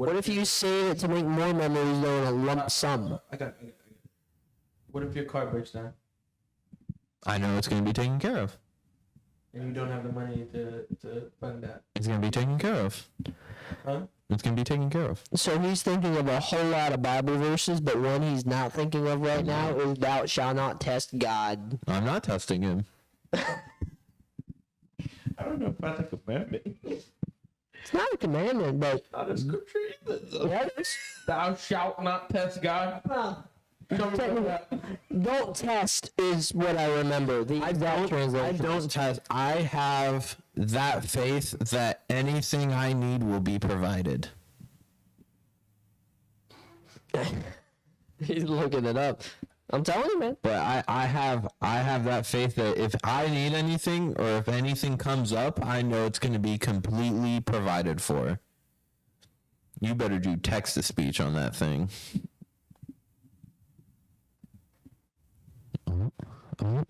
Save it to make more memories though in a lump sum? I got. What if your car breaks down I know it's going to be taken care of. and you don't have the money to fund that? It's going to be taken care of. Huh? It's going to be taken care of. So he's thinking of a whole lot of Bible verses, but one he's not thinking of right now is "Thou shalt not test God." I'm not testing him. I don't know if that's a commandment. It's not a commandment, but Not a scripture either. Though. yeah, it is. Thou shalt not test God. Tell me about that. Don't test is what I remember. The exact translation. I don't test. I have that faith that anything I need will be provided. He's looking it up. I'm telling you, man. But I have that faith that if I need anything or if anything comes up, I know it's going to be completely provided for. You better do text to speech on that thing.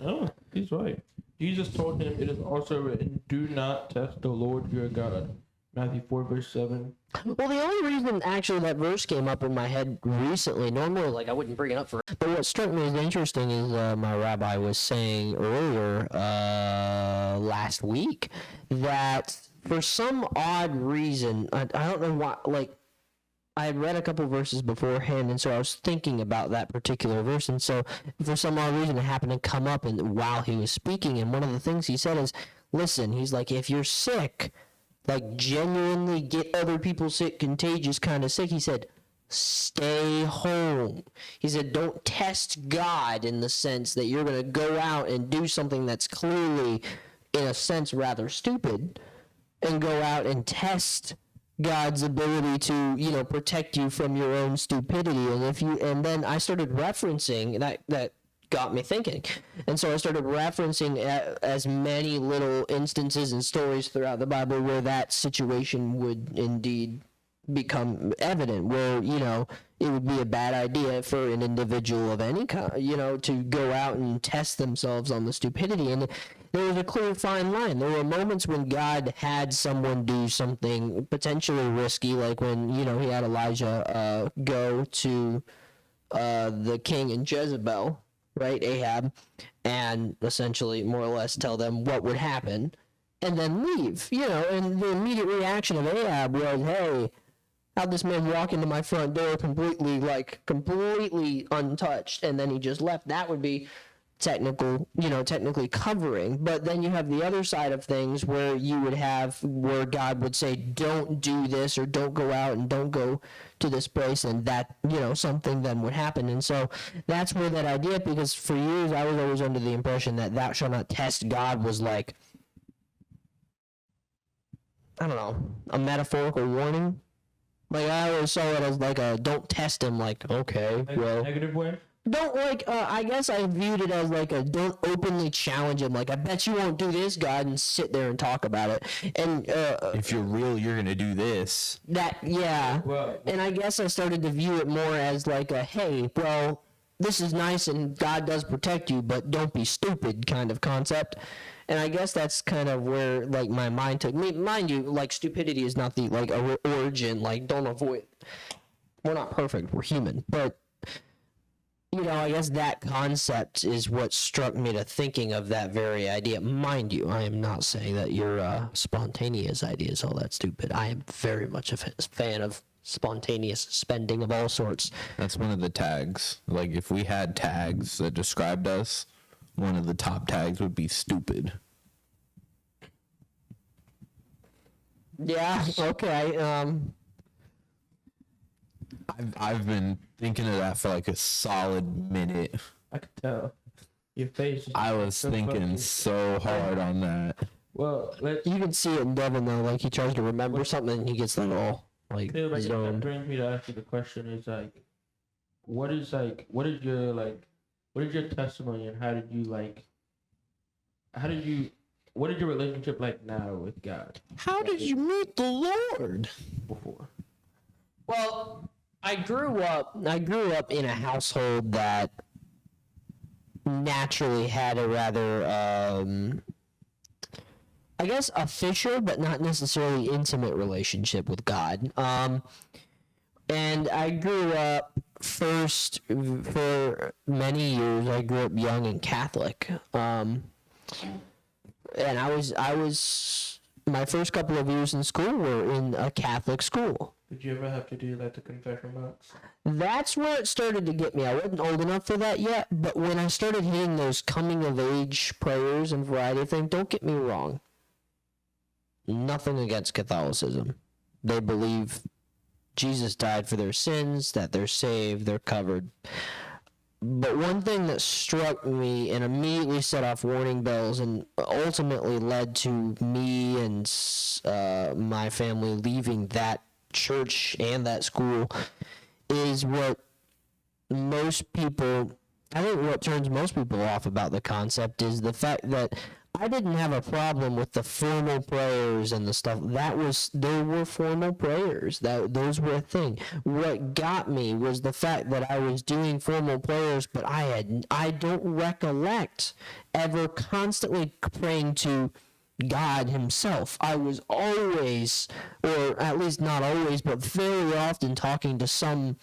Oh, he's right. Jesus told him, "It is also written, do not test the Lord your God." Matthew 4, verse 7. Well, the only reason actually that verse came up in my head recently, normally like I wouldn't bring it up for, but what struck me as interesting is my rabbi was saying earlier last week that for some odd reason, I don't know why, like I had read a couple verses beforehand, and so I was thinking about that particular verse, and so for some odd reason it happened to come up and while he was speaking, and one of the things he said is, listen, he's like, if you're sick, like genuinely get other people sick, contagious kind of sick, he said, stay home. He said, don't test God in the sense that you're going to go out and do something that's clearly, in a sense, rather stupid, and go out and test God's ability to, protect you from your own stupidity. And then I started referencing that got me thinking. And so I started referencing as many little instances and stories throughout the Bible where that situation would indeed become evident, where, it would be a bad idea for an individual of any kind, to go out and test themselves on the stupidity. And there was a clear fine line. There were moments when God had someone do something potentially risky, like when, he had Elijah go to the king and Jezebel, right, Ahab, and essentially more or less tell them what would happen, and then leave, and the immediate reaction of Ahab was, hey, how'd this man walk into my front door completely untouched, and then he just left? That would be technically covering. But then you have the other side of things where where God would say, don't do this, or don't go out and don't go to this place, and that, something then would happen. And so that's where that idea, because for years I was always under the impression that thou shalt not test God was like, I don't know, a metaphorical warning. Like, I always saw it as like a don't test him, like, okay, well. Negative way? Don't, I guess I viewed it as like a don't openly challenge him, like, I bet you won't do this, God, and sit there and talk about it. And, if you're real, you're going to do this. Yeah. Well, And I guess I started to view it more as like a, hey, well, this is nice and God does protect you, but don't be stupid kind of concept. And I guess that's kind of where, like, my mind took me. Mind you, like, stupidity is not the, like, origin. Like, don't avoid. We're not perfect. We're human. But, I guess that concept is what struck me to thinking of that very idea. Mind you, I am not saying that your spontaneous idea is all that stupid. I am very much a fan of spontaneous spending of all sorts. That's one of the tags. Like, if we had tags that described us, one of the top tags would be stupid. Yeah, okay. I've been thinking of that for like a solid minute. I could tell. Your face. I was thinking so hard on that. Well, You can see it in Devon, though. Like, he tries to remember something, and he gets that all, like, that zoned. brings me to ask you the question is, like, what is your testimony, and what is your relationship like now with God How did you meet the Lord? before? Well, I grew up in a household that naturally had a rather, I guess, official but not necessarily intimate relationship with God. And I grew up first for many years. I grew up young and Catholic. And I was my first couple of years in school were in a Catholic school. Did you ever have to do like the confession box? That's where it started to get me. I wasn't old enough for that yet, but when I started hitting those coming of age prayers and variety of things, don't get me wrong. Nothing against Catholicism. They believe Jesus died for their sins, that they're saved, they're covered. But one thing that struck me and immediately set off warning bells and ultimately led to me and my family leaving that church and that school is what turns most people off about the concept is the fact that I didn't have a problem with the formal prayers and the stuff. There were formal prayers. Those were a thing. What got me was the fact that I was doing formal prayers, but I don't recollect ever constantly praying to God himself. I was always, or at least not always, but very often talking to some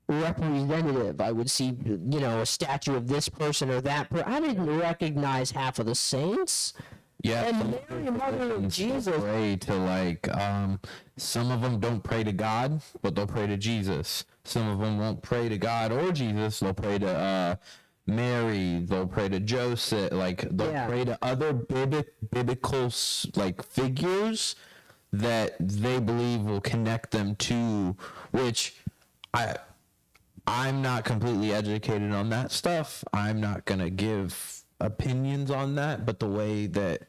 representative. I would see, a statue of this person or that person. I didn't recognize half of the saints. Yeah, And Mary, Mother of Jesus. Pray to some of them don't pray to God, but they'll pray to Jesus. Some of them won't pray to God or Jesus. They'll pray to Mary. They'll pray to Joseph. They'll pray to other biblical figures that they believe will connect them to, which I'm not completely educated on that stuff. I'm not going to give opinions on that, but the way that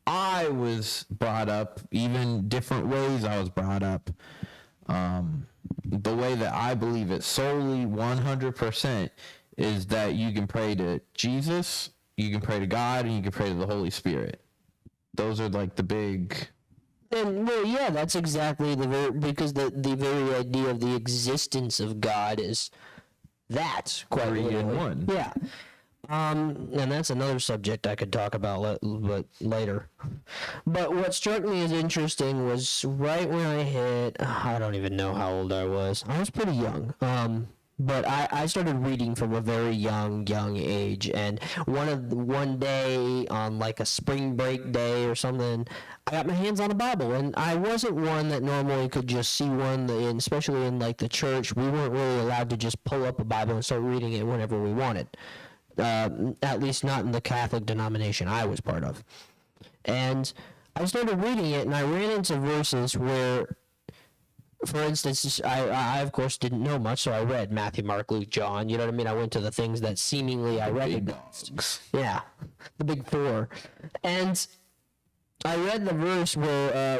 I was brought up, even different ways I was brought up, the way that I believe it solely 100% is that you can pray to Jesus, you can pray to God, and you can pray to the Holy Spirit. Those are the big... And that's exactly because the very idea of the existence of God is that quite Three in literally. one. Yeah. And that's another subject I could talk about but later. But what struck me as interesting was right when I hit, I don't even know how old I was. I was pretty young. But I started reading from a very young age, and one day on a spring break day or something, I got my hands on a Bible, and I wasn't one that normally could just see one, especially in the church. We weren't really allowed to just pull up a Bible and start reading it whenever we wanted, at least not in the Catholic denomination I was part of. And I started reading it, and I ran into verses where, for instance, I of course didn't know much, so I read Matthew, Mark, Luke, John. You know what I mean? I went to the things that seemingly I recognized. Yeah, the big four. And I read the verse where,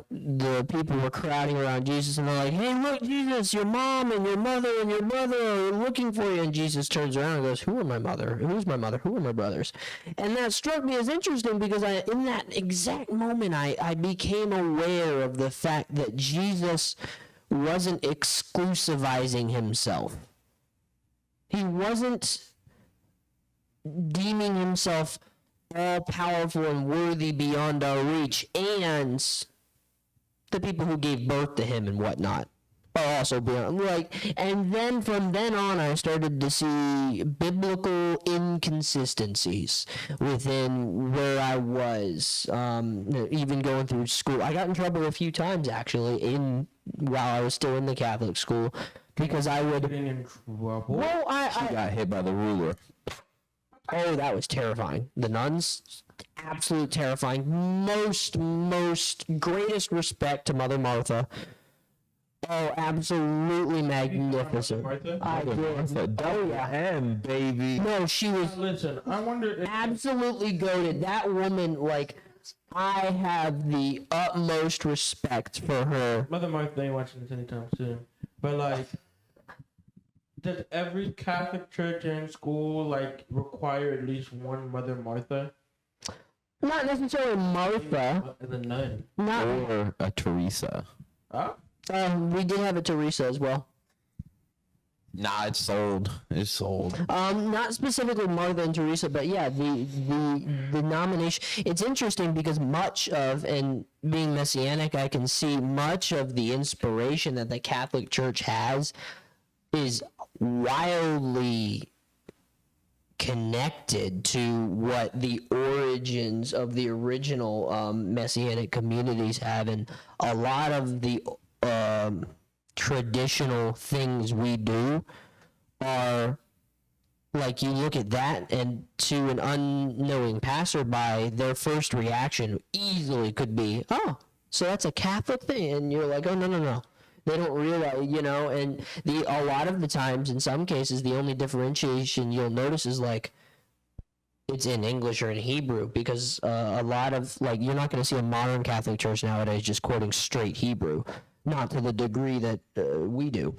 the people were crowding around Jesus, and they're like, "Hey, look, Jesus, your mom and your mother and your brother are looking for you." And Jesus turns around and goes, "Who are my mother? Who's my mother? Who are my brothers?" And that struck me as interesting because in that exact moment, I became aware of the fact that Jesus wasn't exclusivizing himself. He wasn't deeming himself all powerful and worthy beyond our reach, and the people who gave birth to him and whatnot. also beyond, like, and then from then on, I started to see biblical inconsistencies within where I was, even going through school. I got in trouble a few times, actually, while I was still in the Catholic school, because I would... Getting in trouble? Well, She got hit by the ruler. Oh, that was terrifying. The nuns, absolute terrifying. Most greatest respect to Mother Martha. Oh, absolutely magnificent. Martha? I did. Oh, yeah. And baby. No, she was Listen, I wonder if absolutely goated. That woman, like, I have the utmost respect for her. Mother Martha ain't watching this anytime soon. But like, does every Catholic church and school like require at least one Mother Martha? Not necessarily Martha. The nun. Not. Or a Teresa. Huh? We did have a Teresa as well. Nah, it's sold. It's sold. Not specifically Martha and Teresa, but yeah, the denomination. It's interesting because much of, and being Messianic, I can see much of the inspiration that the Catholic Church has is wildly connected to what the origins of the original Messianic communities have, and a lot of the traditional things we do are, like, you look at that, and to an unknowing passerby, their first reaction easily could be, oh, so that's a Catholic thing, and you're like, oh, no. They don't realize, and a lot of the times, in some cases, the only differentiation you'll notice is, like, it's in English or in Hebrew, because a lot of, like, you're not going to see a modern Catholic church nowadays just quoting straight Hebrew, not to the degree that we do.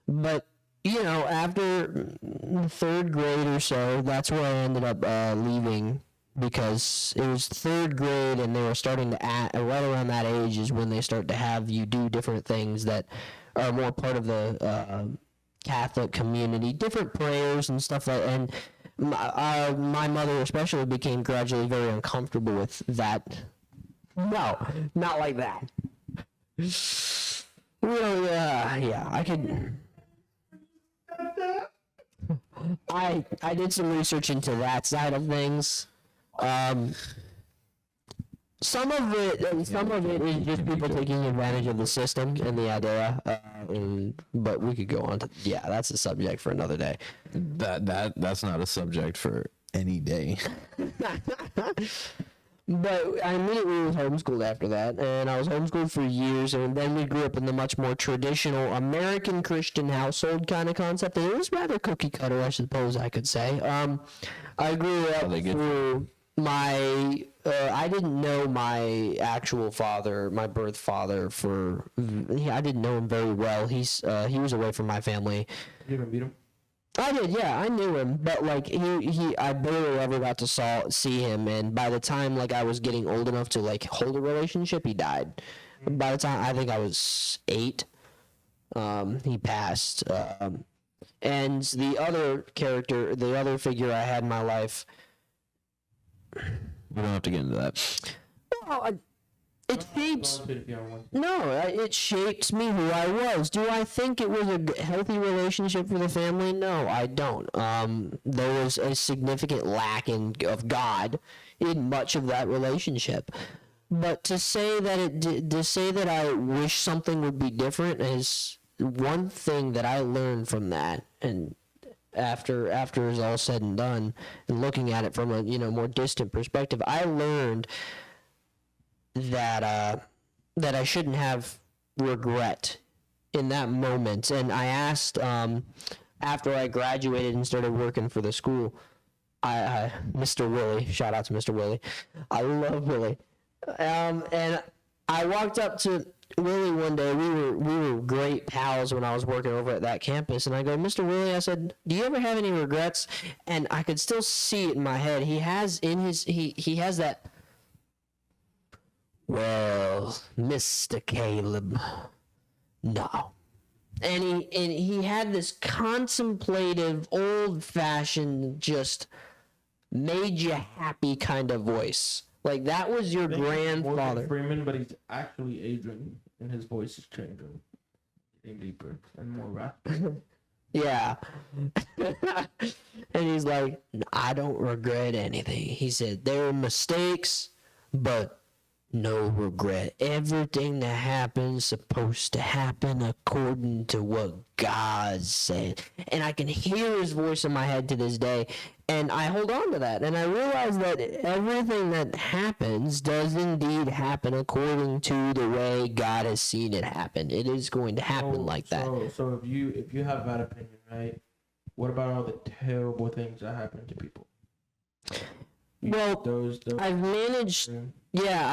But, after third grade or so, that's where I ended up leaving, because it was third grade, and they were starting to right around that age is when they start to have you do different things that are more part of the Catholic community, different prayers and stuff like that. And my mother especially became gradually very uncomfortable with that. No, not like that. Well, yeah, I could... I did some research into that side of things. Some of it is just people taking advantage of the system and the idea. But we could go on to that's a subject for another day. That's not a subject for any day. But I immediately was homeschooled after that, and I was homeschooled for years, and then we grew up in the much more traditional American Christian household kind of concept. And it was rather cookie cutter, I suppose I could say. I grew up through my... I didn't know my actual father, my birth father, I didn't know him very well. He was away from my family. You ever meet him? I did, yeah, I knew him, but like I barely ever got to see him, and by the time like I was getting old enough to like hold a relationship, he died. By the time I think I was 8, he passed. And the other figure I had in my life. We don't have to get into that. Well, it shaped me who I was. Do I think it was a healthy relationship for the family? No, I don't. There was a significant lacking of God in much of that relationship. But to say that I wish something would be different is one thing that I learned from that. And after it's all said and done, and looking at it from a more distant perspective, I learned that I shouldn't have regret in that moment. And I asked, after I graduated and started working for the school, Mr. Willie, shout out to Mr. Willie. I love Willie. And I walked up to Willie one day. We were great pals when I was working over at that campus. And I go, Mr. Willie, I said, do you ever have any regrets? And I could still see it in my head. He has that, well, Mr. Caleb, no. And he had this contemplative, old-fashioned, just made you happy kind of voice. Like, that was your grandfather. Freeman, but he's actually Adrian, and his voice is changing. anything deeper and more wrathful. Yeah. And he's like, I don't regret anything. He said, there are mistakes, but no regret. Everything that happens supposed to happen according to what God said. And I can hear his voice in my head to this day. And I hold on to that. And I realize that everything that happens does indeed happen according to the way God has seen it happen. It is going to happen like that. So if you have that opinion, right? What about all the terrible things that happen to people? Well, Those I've managed. Yeah,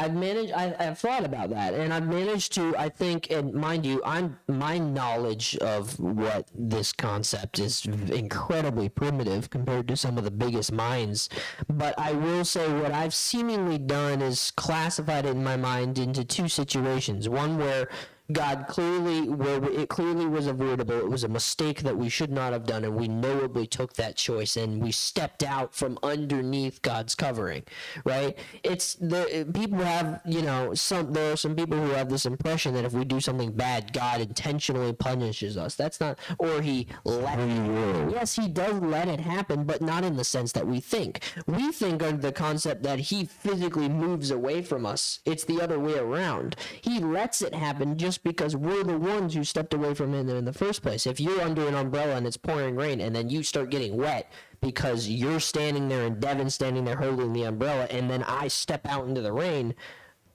I've thought about that, and I've managed to, I think, and mind you, my knowledge of what this concept is incredibly primitive compared to some of the biggest minds, but I will say what I've seemingly done is classified it in my mind into two situations. One where where it clearly was avoidable. It was a mistake that we should not have done, and we knowably took that choice, and we stepped out from underneath God's covering, right? It's the people have, there are some people who have this impression that if we do something bad, God intentionally punishes us. That's not, or he let it happen. Yes, he does let it happen, but not in the sense that we think. We think of the concept that he physically moves away from us. It's the other way around. He lets it happen just because we're the ones who stepped away from him in the first place. If you're under an umbrella and it's pouring rain and then you start getting wet because you're standing there and Devin's standing there holding the umbrella, and then I step out into the rain,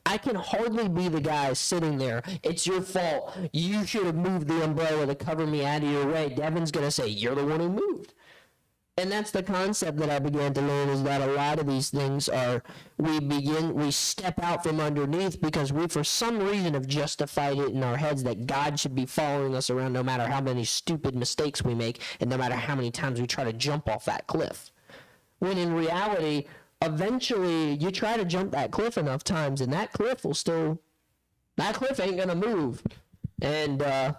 I can hardly be the guy sitting there. It's your fault. You should have moved the umbrella to cover me out of your way. Devin's going to say, you're the one who moved. And that's the concept that I began to learn, is that a lot of these things are, we step out from underneath because we, for some reason, have justified it in our heads that God should be following us around no matter how many stupid mistakes we make and no matter how many times we try to jump off that cliff. When in reality, eventually you try to jump that cliff enough times and that cliff ain't going to move. And,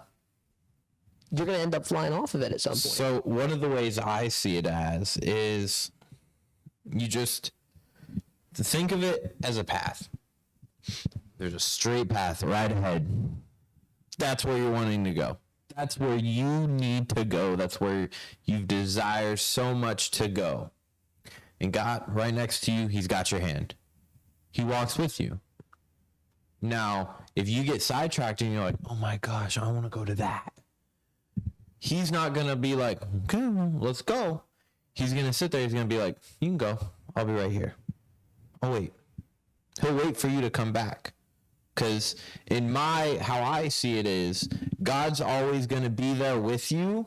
you're going to end up flying off of it at some point. So one of the ways I see it as is you just think of it as a path. There's a straight path right ahead. That's where you're wanting to go. That's where you need to go. That's where you desire so much to go. And God, right next to you, he's got your hand. He walks with you. Now, if you get sidetracked and you're like, oh my gosh, I want to go to that. He's not going to be like, okay, let's go. He's going to sit there. He's going to be like, you can go. I'll be right here. Oh, wait. He'll wait for you to come back. Because how I see it is, God's always going to be there with you.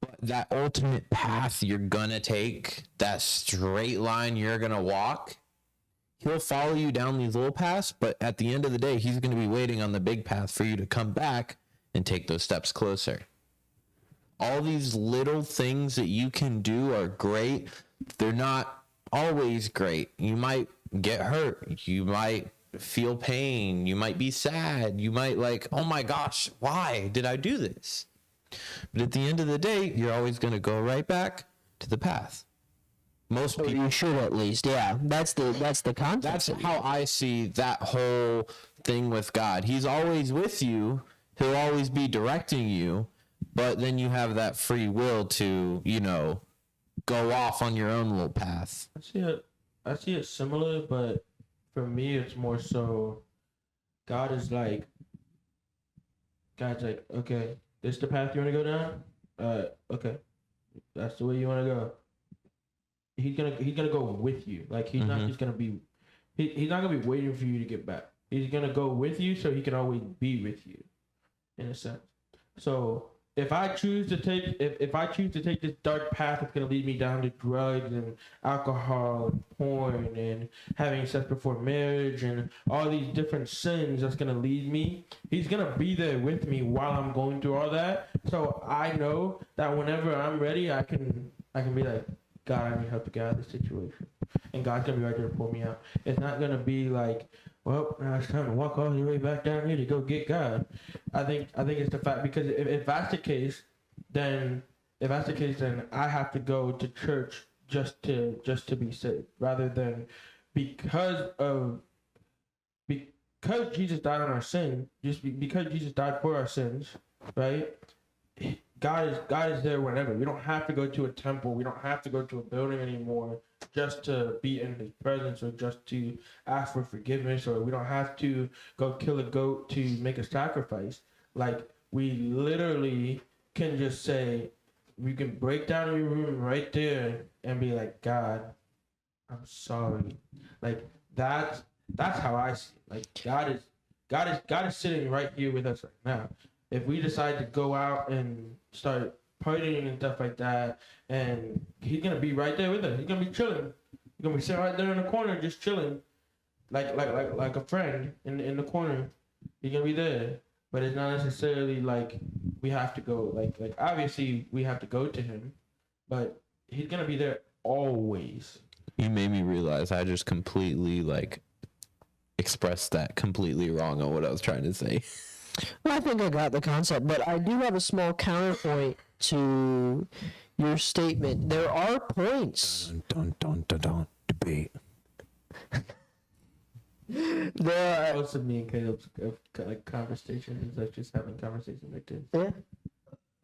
But that ultimate path you're going to take, that straight line you're going to walk, he'll follow you down these little paths. But at the end of the day, he's going to be waiting on the big path for you to come back and take those steps closer. All these little things that you can do are great. They're not always great. You might get hurt. You might feel pain. You might be sad. You might oh my gosh, why did I do this? But at the end of the day, you're always going to go right back to the path. Most people, you should at least, yeah. That's the concept. That's how I see that whole thing with God. He's always with you. He'll always be directing you. But then you have that free will to, go off on your own little path. I see it similar, but for me, it's more so God's like, okay, this is the path you want to go down? Okay, that's the way you want to go. He's gonna go with you. Like, he's not just gonna be, he's not gonna be waiting for you to get back. He's gonna go with you so he can always be with you, in a sense. So if I choose to take this dark path that's gonna lead me down to drugs and alcohol and porn and having sex before marriage and all these different sins that's gonna lead me, he's gonna be there with me while I'm going through all that. So I know that whenever I'm ready, I can be like, God, I need help to get out of this situation, and God's gonna be right there to pull me out. It's not gonna be like, well, now it's time to walk all the way back down here to go get God. I think it's the fact, because if that's the case, then I have to go to church just to be saved, rather than because Jesus died on our sin, because Jesus died for our sins, right? God is there whenever. We don't have to go to a temple. We don't have to go to a building anymore just to be in His presence or just to ask for forgiveness, or we don't have to go kill a goat to make a sacrifice. Like, we literally can just say, we can break down your room right there and be like, God, I'm sorry. Like, that's how I see it. Like, God is sitting right here with us right now. If we decide to go out and start partying and stuff like that, and He's gonna be right there with us. He's gonna be chilling. He's gonna be sitting right there in the corner, just chilling, like a friend in the corner. He's gonna be there, but it's not necessarily like we have to go. Like obviously we have to go to Him, but He's gonna be there always. You made me realize I just completely like expressed that completely wrong on what I was trying to say. Well, I think I got the concept, but I do have a small counterpoint to your statement. There are points. Don't debate. There are, Most of me and Caleb's like conversations is like just having conversations like this. yeah.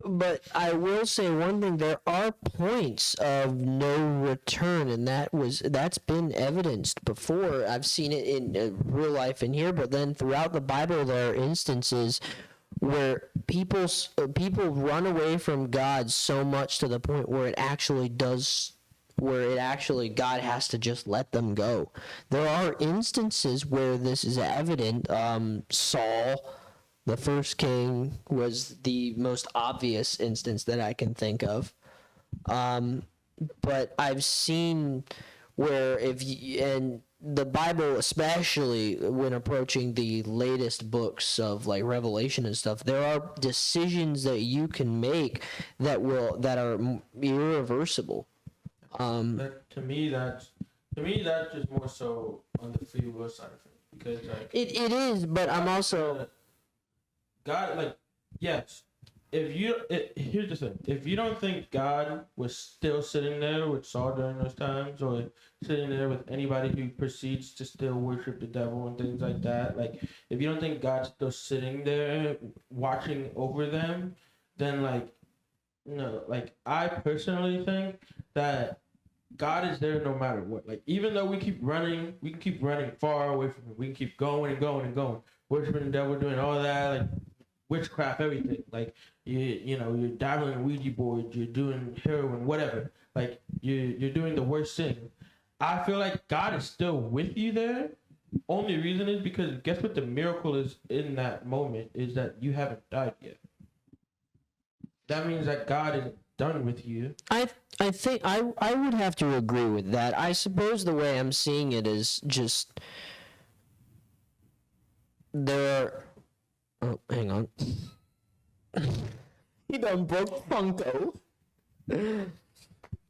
But I will say one thing: there are points of no return, and that's been evidenced before. I've seen it in real life in here, but then throughout the Bible, there are instances where people run away from God so much to the point where it actually God has to just let them go. There are instances where this is evident. Saul, the first king, was the most obvious instance that I can think of. But I've seen where and the Bible, especially when approaching the latest books of like Revelation and stuff, there are decisions that you can make that are irreversible. To me, that's just more so on the free will side of things, because like It is, but I'm also God, like, yes. Here's the thing: if you don't think God was still sitting there with Saul during those times, or sitting there with anybody who proceeds to still worship the devil and things like that, like, if you don't think God's still sitting there watching over them, then like, no, like, I personally think that God is there no matter what. Like, even though we can keep running far away from Him. We can keep going and going and going, worshiping the devil, doing all that, like witchcraft, everything. Like, you're dabbling in Ouija boards, you're doing heroin, whatever. Like, you're doing the worst thing. I feel like God is still with you there. Only reason is because guess what the miracle is in that moment is that you haven't died yet. That means that God isn't done with you. I think I would have to agree with that. I suppose the way I'm seeing it is just there. Oh, hang on. He done broke Funko.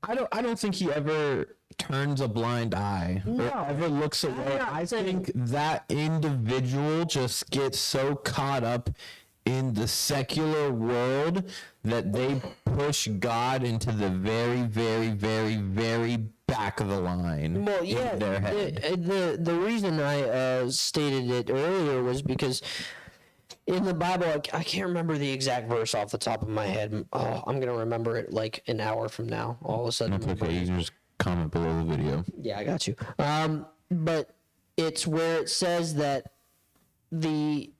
I don't think he ever turns a blind eye No. or ever looks away. I think that individual just gets so caught up in the secular world that they push God into the very, very, very, very back of the line. Well, yeah. In their head. The reason I stated it earlier was because in the Bible, I can't remember the exact verse off the top of my head. Oh, I'm gonna remember it like an hour from now. All of a sudden, That's okay. You can just comment below the video. yeah, I got you. But it's where it says that the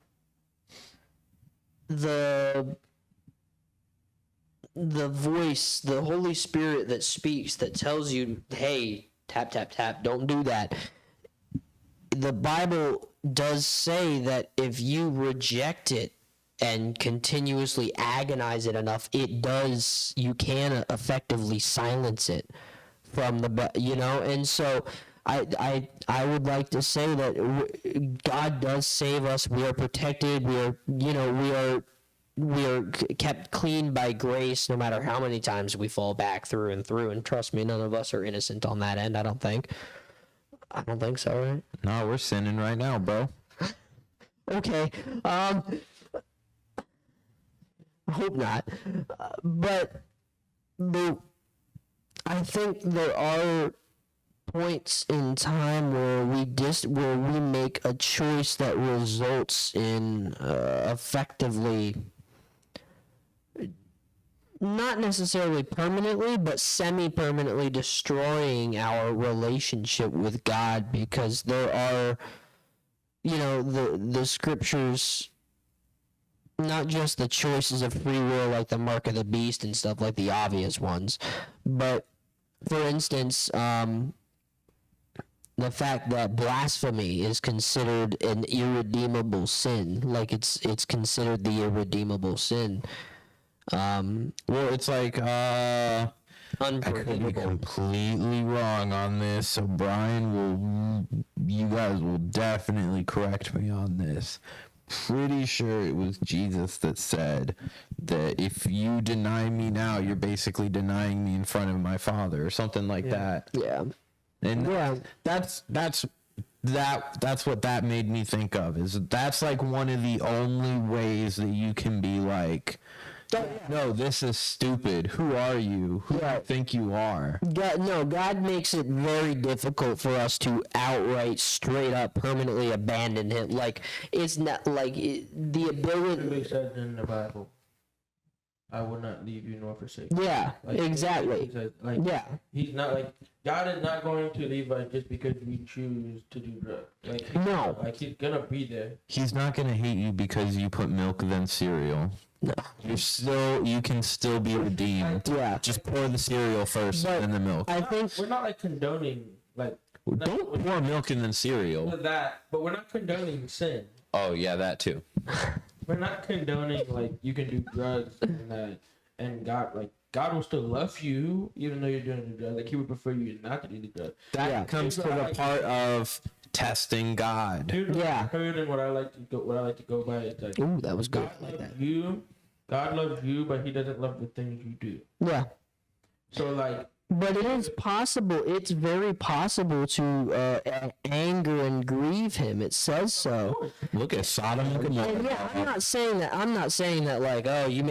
voice, the Holy Spirit that speaks, that tells you, hey, tap, tap, tap, don't do that. The Bible does say that if you reject it and continuously agonize it enough, you can effectively silence it from and so I would like to say that God does save us. We are protected. We are kept clean by grace, no matter how many times we fall back through and through. And trust me, none of us are innocent on that end. I don't think so, right? No, we're sinning right now, bro. Okay. I hope not. But I think there are points in time where we make a choice that results in effectively not necessarily permanently, but semi-permanently destroying our relationship with God, because there are, the scriptures, not just the choices of free will like the mark of the beast and stuff, like the obvious ones, but for instance, the fact that blasphemy is considered an irredeemable sin, like it's considered the irredeemable sin. Well, it's like I could be Unforgivable. completely wrong on this, so you guys will definitely correct me on this. Pretty sure it was Jesus that said that if you deny me now, you're basically denying me in front of my Father, or something like that. Yeah. And Yeah. that's what that made me think of. Is that's like one of the only ways that you can be like, no, this is stupid. Who are you? Who do you think you are? God makes it very difficult for us to outright, straight up, permanently abandon him. Like, it's not like the ability. It says in the Bible, I will not leave you nor forsake you. Yeah, Like, exactly. he says, like, Yeah. he's not like, God is not going to leave us just because we choose to do drugs. Like, No. like he's gonna be there. He's not gonna hate you because you put milk then cereal. No. You can still be redeemed. Yeah. Just pour the cereal first But and then the milk. I think We're not like condoning like Don't pour milk and then cereal. that, but we're not condoning sin. Oh yeah, that too. We're not condoning like you can do drugs and that, and God will still love you even though you're doing the drugs. Like he would prefer you not to do the drugs. That comes to the part of testing God. Here's what Yeah. I heard and what I like to go by is like ooh, that was good. God I like that. loves you. God loves you, but He doesn't love the things you do. Yeah. So like. But it is possible. It's very possible to anger and grieve him. It says so. Look at Sodom and And Gomorrah. yeah, I'm not saying that like, oh, you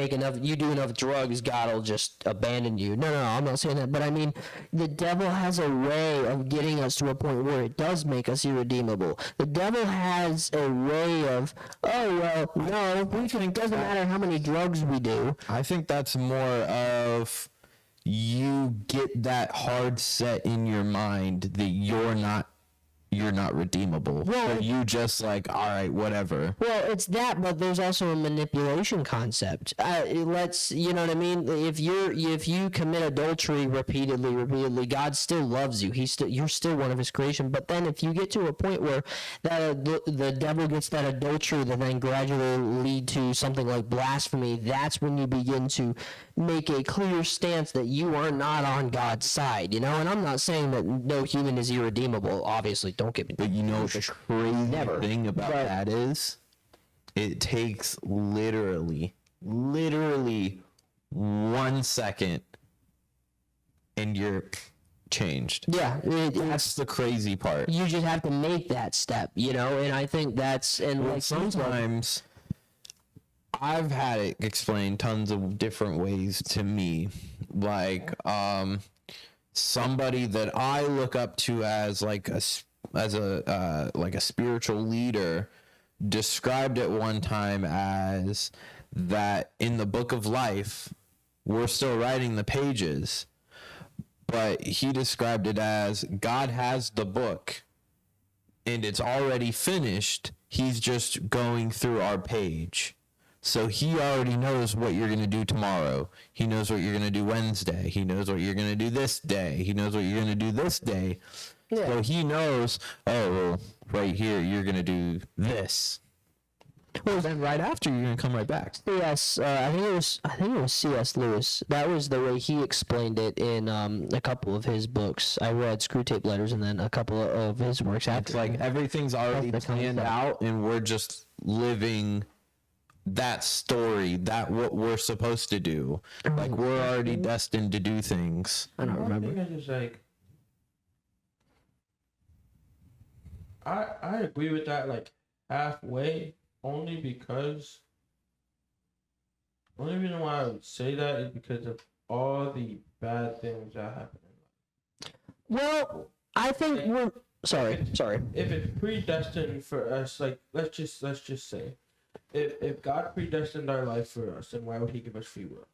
do enough drugs, God will just abandon you. No, I'm not saying that. But I mean, the devil has a way of getting us to a point where it does make us irredeemable. The devil has a way of, oh well, no, it doesn't matter how many drugs we do. I think that's more of you get that hard set in your mind that you're not redeemable. Well, so you just like, all right, whatever. Well, it's that, but there's also a manipulation concept. You know what I mean? If you commit adultery repeatedly, God still loves you. You're still one of His creation. But then, if you get to a point where the devil gets that adultery that then gradually lead to something like blasphemy, that's when you begin to make a clear stance that you are not on God's side. You know, and I'm not saying that no human is irredeemable. Obviously. Don't get me. But you know the crazy thing about But- that is, it takes literally 1 second, and you're changed. Yeah, That's the crazy part. you just have to make that step, you know. And I think that's like Sometimes I've had it explained tons of different ways to me, like somebody that I look up to as like a spiritual leader described it one time as that in the book of life, we're still writing the pages, but he described it as God has the book and it's already finished. He's just going through our page. So he already knows what you're going to do tomorrow. He knows what you're going to do Wednesday. He knows what you're going to do this day. He knows what you're going to do this day. Yeah. So he knows, oh, well, right here, you're going to do this. Well, then right after, you're going to come right back. Yes, I think it was C.S. Lewis. That was the way he explained it in a couple of his books. I read Screw Tape Letters and then a couple of his works after. It's like everything's already That's the planned concept. out, and we're just living that story, that what we're supposed to do. Like, we're already destined to do things. I don't remember. I think it's just like I agree with that like halfway, only because only reason why I would say that is because of all the bad things that happen in life. Well, I think we're sorry. If it's predestined for us, like let's just say, if God predestined our life for us, then why would He give us free will?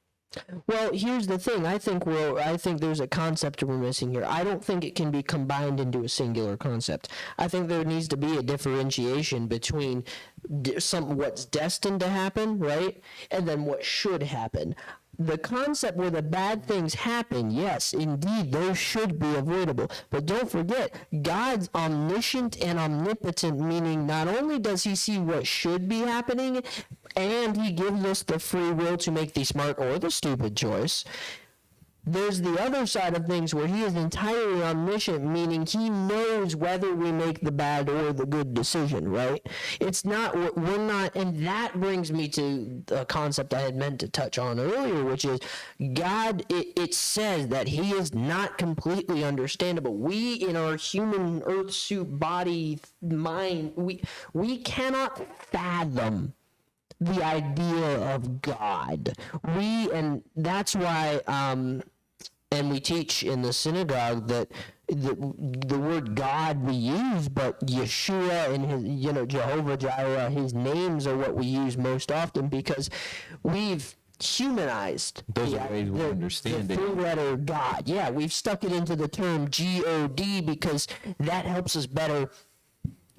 Well, here's the thing. I think there's a concept we're missing here. I don't think it can be combined into a singular concept. I think there needs to be a differentiation between what's destined to happen, right, and then what should happen. The concept where the bad things happen, yes, indeed, those should be avoidable. But don't forget, God's omniscient and omnipotent, meaning not only does he see what should be happening, and he gives us the free will to make the smart or the stupid choice. There's the other side of things where he is entirely omniscient, meaning he knows whether we make the bad or the good decision, right? It's not, we're not, and that brings me to a concept I had meant to touch on earlier, which is God, it says that he is not completely understandable. We, in our human earth suit, body, mind, we cannot fathom the idea of God. And that's why, and we teach in the synagogue that the word God we use, but Yeshua and his, Jehovah Jireh, his names are what we use most often because we've humanized Those are ways we understand the it. three-letter God. Yeah, we've stuck it into the term G-O-D because that helps us better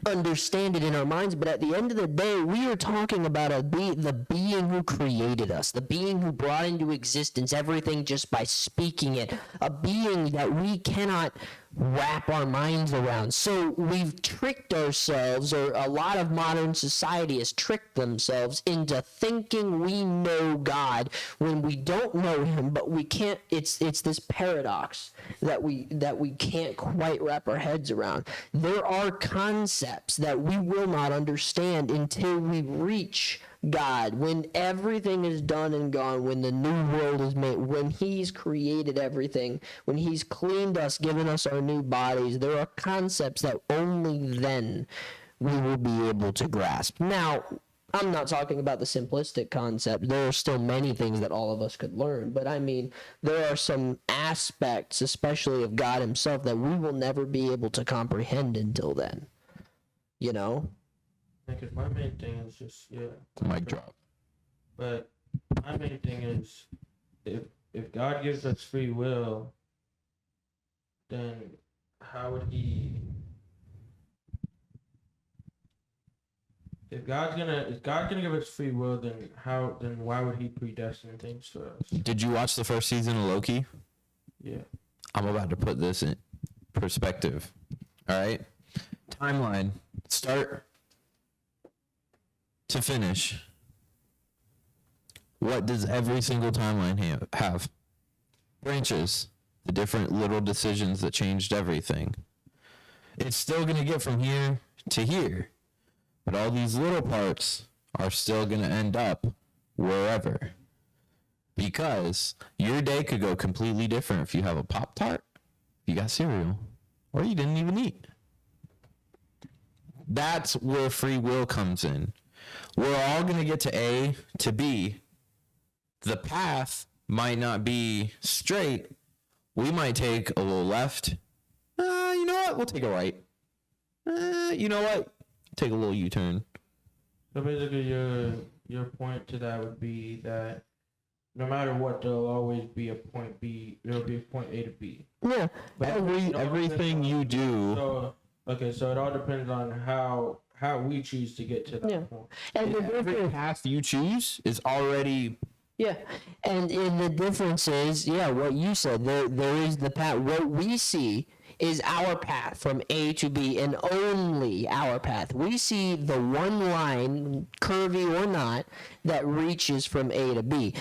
understand it in our minds, but at the end of the day, we are talking about the being who created us, the being who brought into existence everything just by speaking it, a being that we cannot wrap our minds around. So we've tricked ourselves, or a lot of modern society has tricked themselves into thinking we know God when we don't know him, but we can't. It's this paradox that we can't quite wrap our heads around. There are concepts that we will not understand until we reach God, when everything is done and gone, when the new world is made, when he's created everything, when he's cleaned us, given us our new bodies. There are concepts that only then we will be able to grasp. Now, I'm not talking about the simplistic concept. There are still many things that all of us could learn, but I mean, there are some aspects, especially of God himself, that we will never be able to comprehend until then. You know? Because my main thing is just, Mic drop. But my main thing is, if God gives us free will, then how would he? If God's gonna give us free will, then why would he predestine things for us? Did you watch the first season of Loki? Yeah. I'm about to put this in perspective. All right? Timeline. Start to finish. What does every single timeline have? Branches. The different little decisions that changed everything. It's still going to get from here to here. But all these little parts are still going to end up wherever. Because your day could go completely different if you have a Pop-Tart, you got cereal, or you didn't even eat. That's where free will comes in. We're all going to get to A to B. The path might not be straight. We might take a little left. You know what? We'll take a right. You know what? Take a little U-turn. So basically, your point to that would be that no matter what, there'll always be a point B. There'll be a point A to B. Yeah. But Everything you do. So it all depends on how we choose to get to that point. And Every path you choose is already. Yeah, and the difference is, what you said. There is the path. What we see is our path from A to B, and only our path. We see the one line, curvy or not, that reaches from A to B.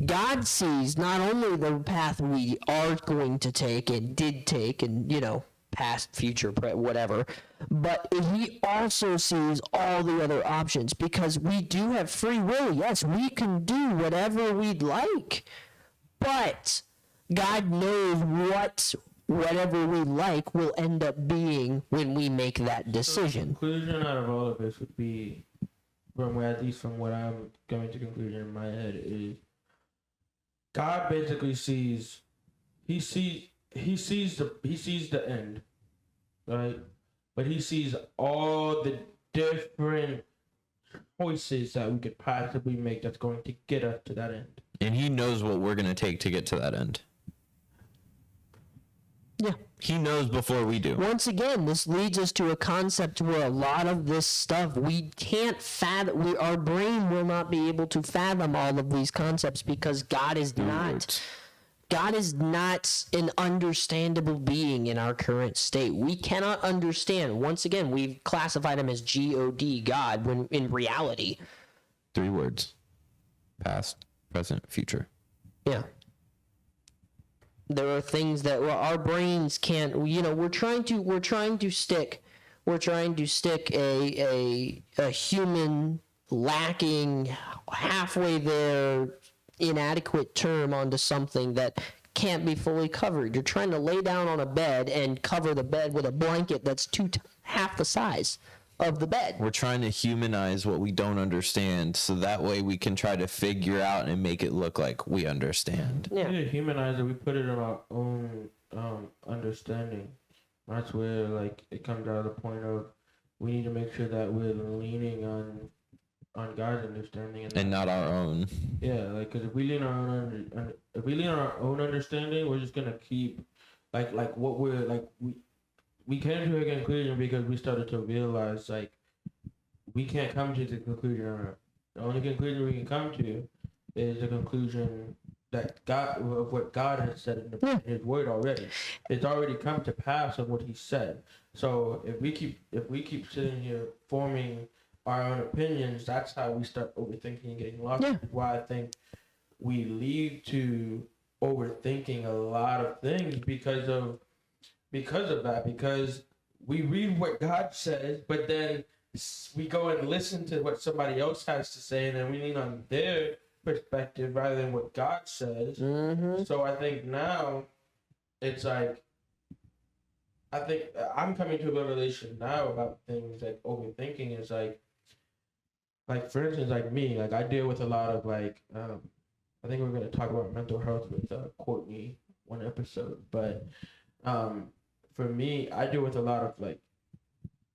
God sees not only the path we are going to take and did take, and past, future, whatever, but he also sees all the other options, because we do have free will. Yes, we can do whatever we'd like, but God knows whatever we like will end up being when we make that decision. So the conclusion out of all of this would be, at least from what I'm coming to conclusion in my head, is God basically sees the end, right? But he sees all the different choices that we could possibly make that's going to get us to that end. And he knows what we're going to take to get to that end. Yeah. He knows before we do. Once again, this leads us to a concept where a lot of this stuff we can't fathom. Our brain will not be able to fathom all of these concepts because God is not. God is not an understandable being in our current state. We cannot understand. Once again, we've classified him as God, God, when in reality. 3 words. Past, present, future. Yeah. There are things that our brains can't. We're trying to stick a human lacking, halfway there, inadequate term onto something that can't be fully covered. You're trying to lay down on a bed and cover the bed with a blanket that's half the size of the bed. We're trying to humanize what we don't understand, so that way we can try to figure out and make it look like we understand. Yeah. We humanize it. We put it in our own understanding. That's where like it comes out of the point of we need to make sure that we're leaning on God's understanding And not our own. Yeah, like because if we lean on our own understanding, we're just gonna keep like what we're like we came to a conclusion because we started to realize like we can't come to the conclusion on our own. The only conclusion we can come to is the conclusion that God of what God has said in His Word already. It's already come to pass of what He said. So if we keep sitting here forming our own opinions, that's how we start overthinking and getting lost. Yeah. That's why I think we lead to overthinking a lot of things because of that. Because we read what God says, but then we go and listen to what somebody else has to say, and then we lean on their perspective rather than what God says. Mm-hmm. So I think now it's like I'm coming to a revelation now about things like overthinking is like for instance, like me, like I deal with a lot of like I think we're going to talk about mental health with Courtney one episode, but for me, I deal with a lot of like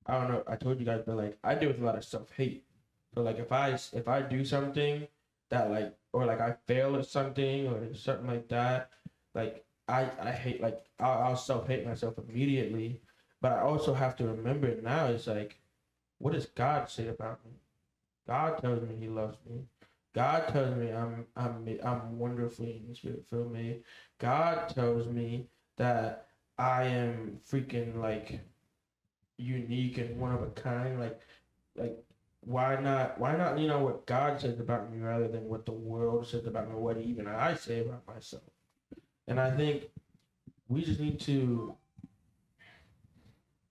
I don't know, I told you guys, but like I deal with a lot of self-hate. So like if I do something that like or like I fail at something or something like that, like I hate, like I'll self-hate myself immediately. But I also have to remember now, it's like, what does God say about me? God tells me He loves me. God tells me I'm wonderfully and spirit-filled made. God tells me that I am freaking like unique and one of a kind. Like why not lean on what God says about me rather than what the world says about me, or what even I say about myself? And I think we just need to.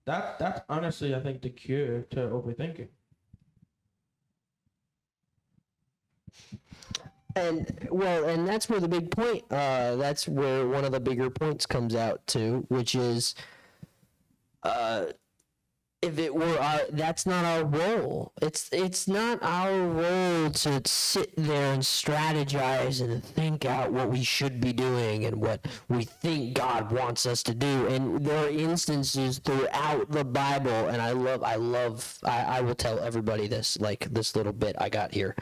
That's honestly, I think, the cure to overthinking. And that's where the big point. That's where one of the bigger points comes out to, which is, if it were that's not our role. It's not our role to sit there and strategize and think out what we should be doing and what we think God wants us to do. And there are instances throughout the Bible, and I will tell everybody this, like this little bit I got here.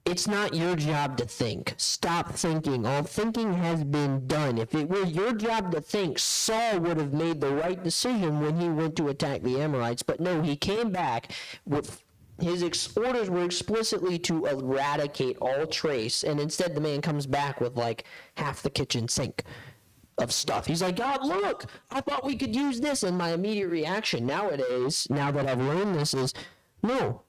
It's not your job to think. Stop thinking. All thinking has been done. If it were your job to think, Saul would have made the right decision when he went to attack the Amorites. But no, he came back with his orders were explicitly to eradicate all trace. And instead the man comes back with like half the kitchen sink of stuff. He's like, God, look, I thought we could use this. And my immediate reaction nowadays, now that I've learned this, is no.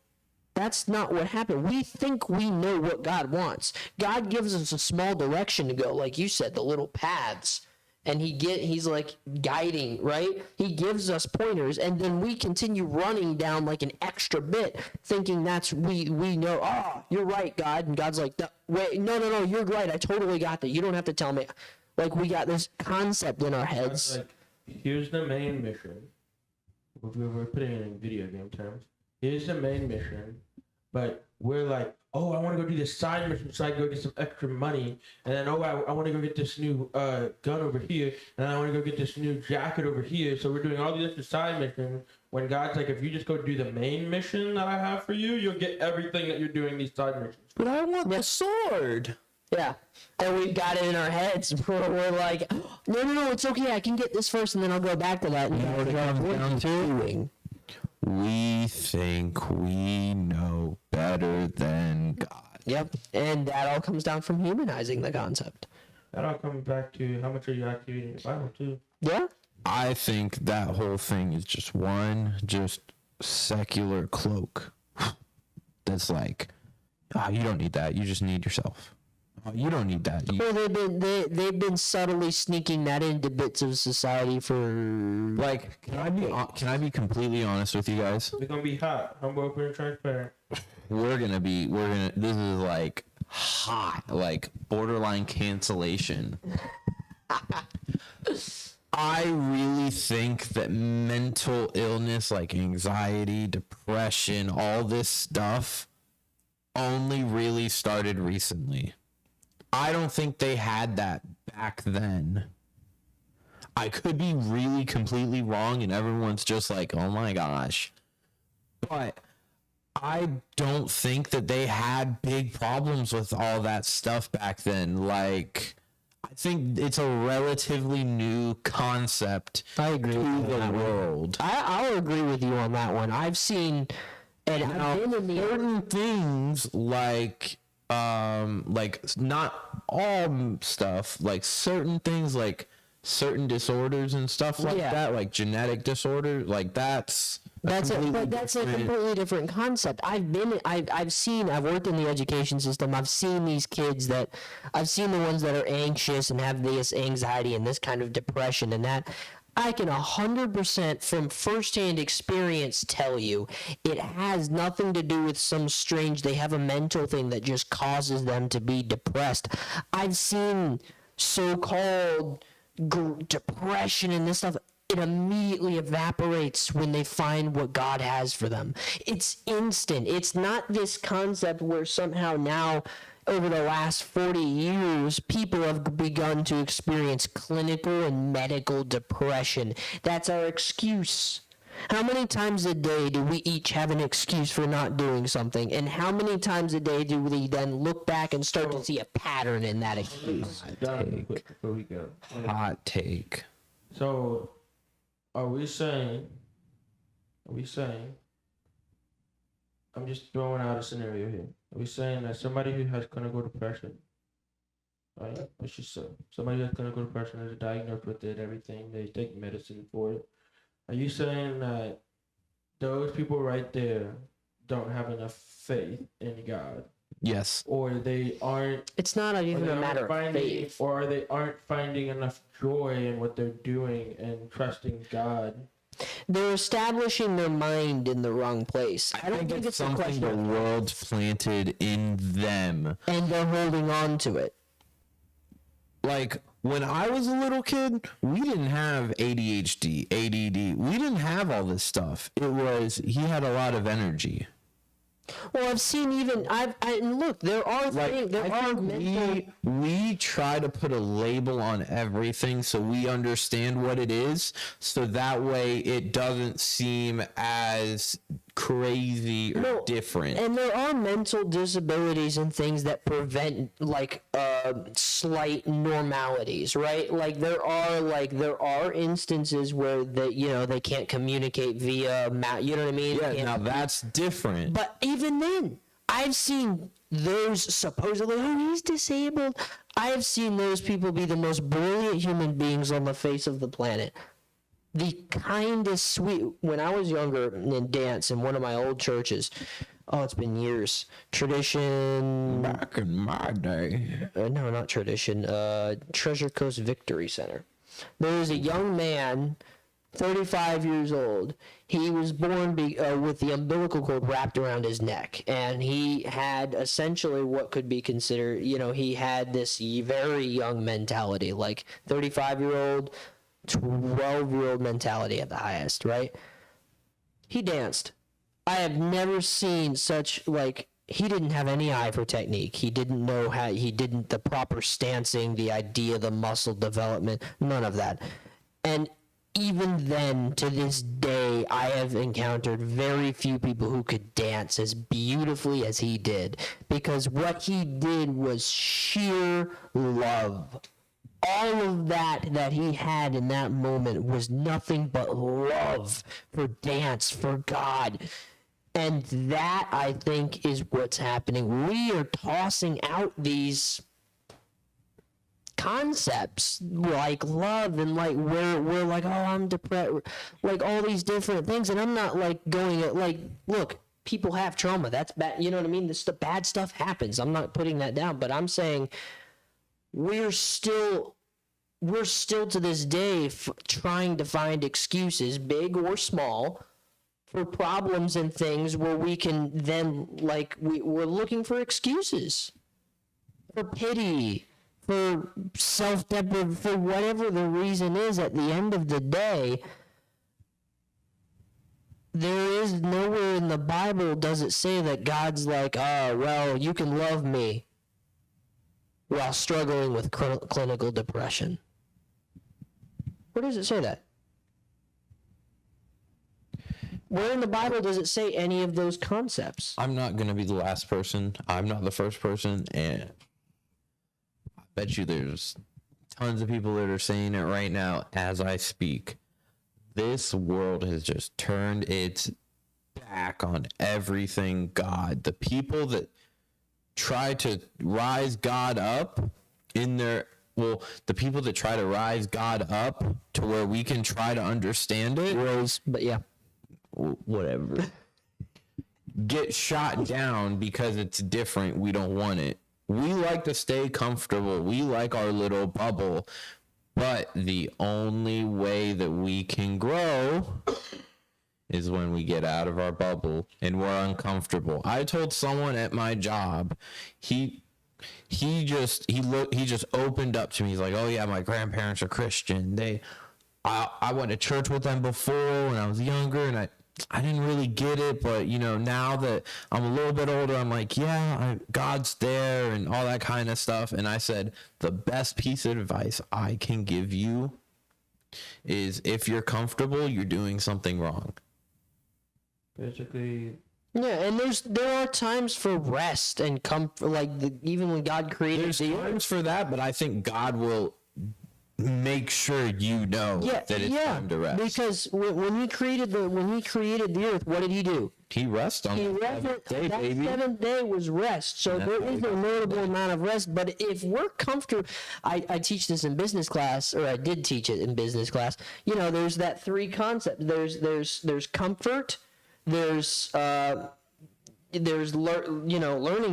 That's not what happened. We think we know what God wants. God gives us a small direction to go, like you said, the little paths. And he's like guiding, right? He gives us pointers, and then we continue running down like an extra bit, thinking we know, oh, you're right, God. And God's like, wait, no, you're right. I totally got that. You don't have to tell me. Like, we got this concept in our heads. Like, here's the main mission. We're putting it in video game terms. Here's the main mission, but we're like, oh, I want to go do this side mission so I can go get some extra money, and then, oh, I want to go get this new gun over here, and I want to go get this new jacket over here, so we're doing all these extra side missions, when God's like, if you just go do the main mission that I have for you, you'll get everything that you're doing these side missions. But I want the sword. Yeah. And we've got it in our heads where we're like, no, it's okay. I can get this first, and then I'll go back to that. And You know what it comes down to? We think we know better than God. Yep. And that all comes down from humanizing the concept. That all comes back to how much are you actually reading the Bible too? Yeah. I think that whole thing is just one secular cloak. That's like, you don't need that. You just need yourself. You don't need that. Well, they've been subtly sneaking that into bits of society for Like, can I be completely honest with you guys? We're gonna be hot, humble, open, and transparent. This is like hot, like borderline cancellation. I really think that mental illness, like anxiety, depression, all this stuff, only really started recently. I don't think they had that back then. I could be really completely wrong and everyone's just like, oh my gosh. But I don't think that they had big problems with all that stuff back then. Like, I think it's a relatively new concept I agree to with the that world. I'll agree with you on that one. I've seen, and I've been in the Certain things like not all stuff, like certain things like certain disorders and stuff like that, like genetic disorder, like that's a completely different concept. I've worked in the education system. I've seen these kids I've seen the ones that are anxious and have this anxiety and this kind of depression and that. I can 100% from firsthand experience tell you it has nothing to do with they have a mental thing that just causes them to be depressed. I've seen so-called depression and this stuff. It immediately evaporates when they find what God has for them. It's instant. It's not this concept where somehow now, over the last 40 years, people have begun to experience clinical and medical depression. That's our excuse. How many times a day do we each have an excuse for not doing something? And how many times a day do we then look back and start to see a pattern in that excuse? Before we go. hot take. So, are we saying, I'm just throwing out a scenario here. Are we saying that somebody who has clinical depression, right? Let's just say somebody who has clinical depression is diagnosed with it, everything, they take medicine for it. Are you saying that those people right there don't have enough faith in God? Yes. Or they aren't. It's not even a matter of faith. Or they aren't finding enough joy in what they're doing and trusting God. They're establishing their mind in the wrong place. I don't think it's something the world's planted in them. And they're holding on to it. Like, when I was a little kid, we didn't have ADHD, ADD. We didn't have all this stuff. He had a lot of energy. Well, I've seen and look, there are things, we try to put a label on everything so we understand what it is, so that way it doesn't seem as crazy or different. And there are mental disabilities and things that prevent slight normalities, right? Like there are instances where they can't communicate via you know what I mean? Yeah, now that's different. But even then, I've seen those supposedly, he's disabled. I've seen those people be the most brilliant human beings on the face of the planet. The kindest, sweet. When I was younger in dance in one of my old churches, it's been years. Tradition. Back in my day. No, not Tradition. Treasure Coast Victory Center. There was a young man, 35 years old. He was born with the umbilical cord wrapped around his neck, and he had essentially what could be considered, he had this very young mentality, like 35-year-old, 12-year-old mentality at the highest, right? He danced. I have never seen such, he didn't have any eye for technique. He didn't know the proper stancing, the idea, the muscle development, none of that. And even then, to this day, I have encountered very few people who could dance as beautifully as he did, because what he did was sheer love. All of that he had in that moment was nothing but love for dance, for God. And that, I think, is what's happening. We are tossing out these concepts like love and like we're like, oh, I'm depressed, like all these different things. And I'm not like going at like, look, people have trauma. That's bad. You know what I mean? The bad stuff happens. I'm not putting that down, but I'm saying we're still to this day trying to find excuses, big or small, for problems and things where we can then, like, we're looking for excuses, for pity, for self-deprecation, for whatever the reason is. At the end of the day, there is nowhere in the Bible does it say that God's like, oh, well, you can love me while struggling with clinical depression. Where does it say that? Where in the Bible does it say any of those concepts? I'm not going to be the last person. I'm not the first person. And I bet you there's tons of people that are saying it right now as I speak. This world has just turned its back on everything God. The people that try to rise God up in their... Well, the people that try to rise God up to where we can try to understand it... But yeah. Whatever. Get shot down because it's different. We don't want it. We like to stay comfortable. We like our little bubble. But the only way that we can grow is when we get out of our bubble and we're uncomfortable. I told someone at my job, he just opened up to me. He's like, "Oh yeah, my grandparents are Christian. I went to church with them before when I was younger, and I didn't really get it, but now that I'm a little bit older, I'm like, yeah, God's there and all that kind of stuff." And I said, the best piece of advice I can give you is, if you're comfortable, you're doing something wrong. Basically. Yeah, and there are times for rest and comfort, like even when God created There's times for that, but I think God will make sure that it's time to rest. Because when he created the earth, what did he do? He rested on the seventh day, baby. That seventh day was rest. So there is a notable amount of rest. But if we're comfortable, I teach this in business class, or I did teach it in business class. There's that three concepts. There's comfort. There's learning,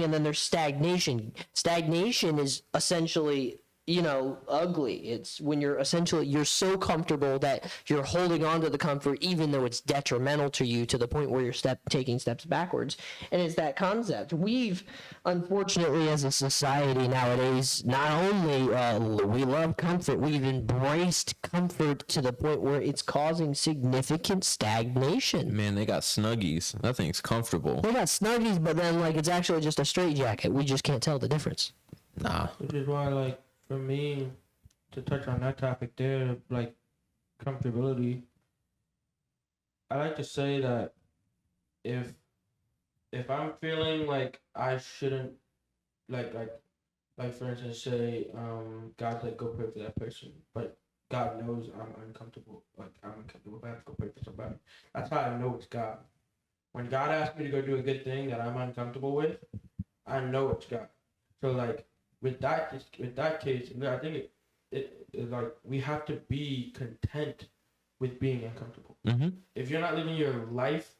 and then there's stagnation. Stagnation is essentially ugly. It's when you're so comfortable that you're holding on to the comfort even though it's detrimental to you, to the point where you're taking steps backwards. And it's that concept. We've, unfortunately, as a society nowadays, not only we love comfort, we've embraced comfort to the point where it's causing significant stagnation. Man, they got Snuggies. That thing's comfortable. They got Snuggies, but then it's actually just a straitjacket. We just can't tell the difference. Nah. Which is why, for me, to touch on that topic there, comfortability, I like to say that if I'm feeling like I shouldn't, like for instance, say, God's like, go pray for that person, but God knows I'm uncomfortable, I'm uncomfortable, I have to go pray for somebody. That's how I know it's God. When God asks me to go do a good thing that I'm uncomfortable with, I know it's God. So with that case, I think it we have to be content with being uncomfortable. Mm-hmm. If you're not living your life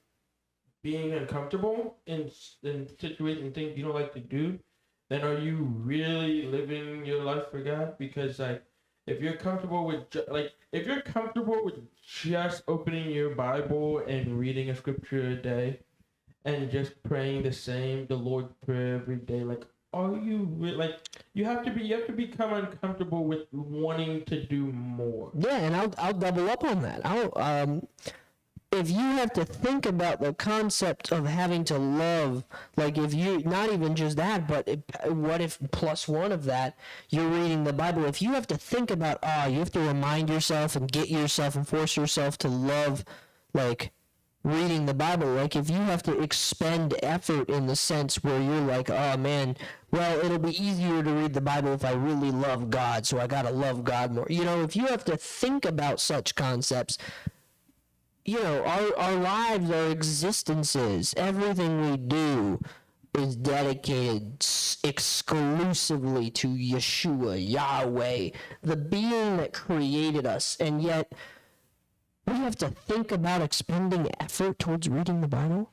being uncomfortable in situations and things you don't like to do, then are you really living your life for God? Because if you're comfortable with just opening your Bible and reading a scripture a day and just praying the Lord's Prayer every day, are you really, you have to become uncomfortable with wanting to do more. Yeah, and I'll double up on that. if you have to think about the concept of having to love, like if you, not even just that, but what if plus one of that, you're reading the Bible. If you have to think about, you have to remind yourself and get yourself and force yourself to love, like, reading the Bible, like if you have to expend effort in the sense where you're like, oh man, well, it'll be easier to read the Bible if I really love God, so I gotta love God more. You know, if you have to think about such concepts, you know, our lives, our existences, everything we do is dedicated exclusively to Yeshua, Yahweh, the being that created us, and yet we have to think about expending effort towards reading the Bible?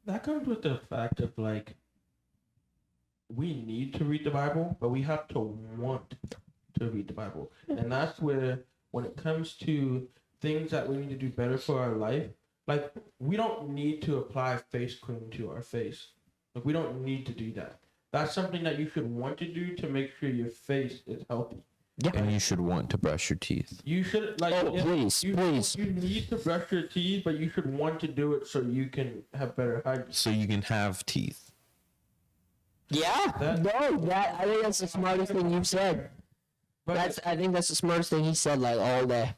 That comes with the fact of like, we need to read the Bible, but we have to want to read the Bible. And that's where, when it comes to things that we need to do better for our life, like, we don't need to apply face cream to our face. Like, we don't need to do that. That's something that you should want to do to make sure your face is healthy. Yeah. And you should want to brush your teeth. You should, like, please. You need to brush your teeth, but you should want to do it so you can have better hygiene. So you can have teeth. Yeah. I think that's the smartest thing you've said. But I think that's the smartest thing he said, like, all day.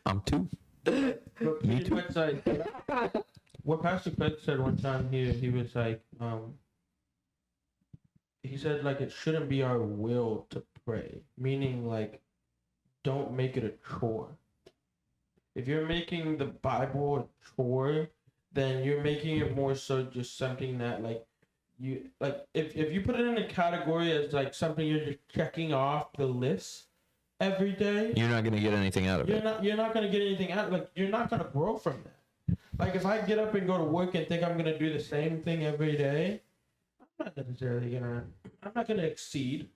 I'm too. but Me pretty too. much, like, what Pastor Craig said one time here, he was like, he said, like, it shouldn't be our will to pray. Meaning, like, don't make it a chore. If you're making the Bible a chore, then you're making it more so just something that, like, you, like, if you put it in a category as, like, something you're just checking off the list every day, You're not going to get anything out of it. you're not going to get anything out. Like, you're not going to grow from that. Like, if I get up and go to work and think I'm going to do the same thing every day, I'm not gonna exceed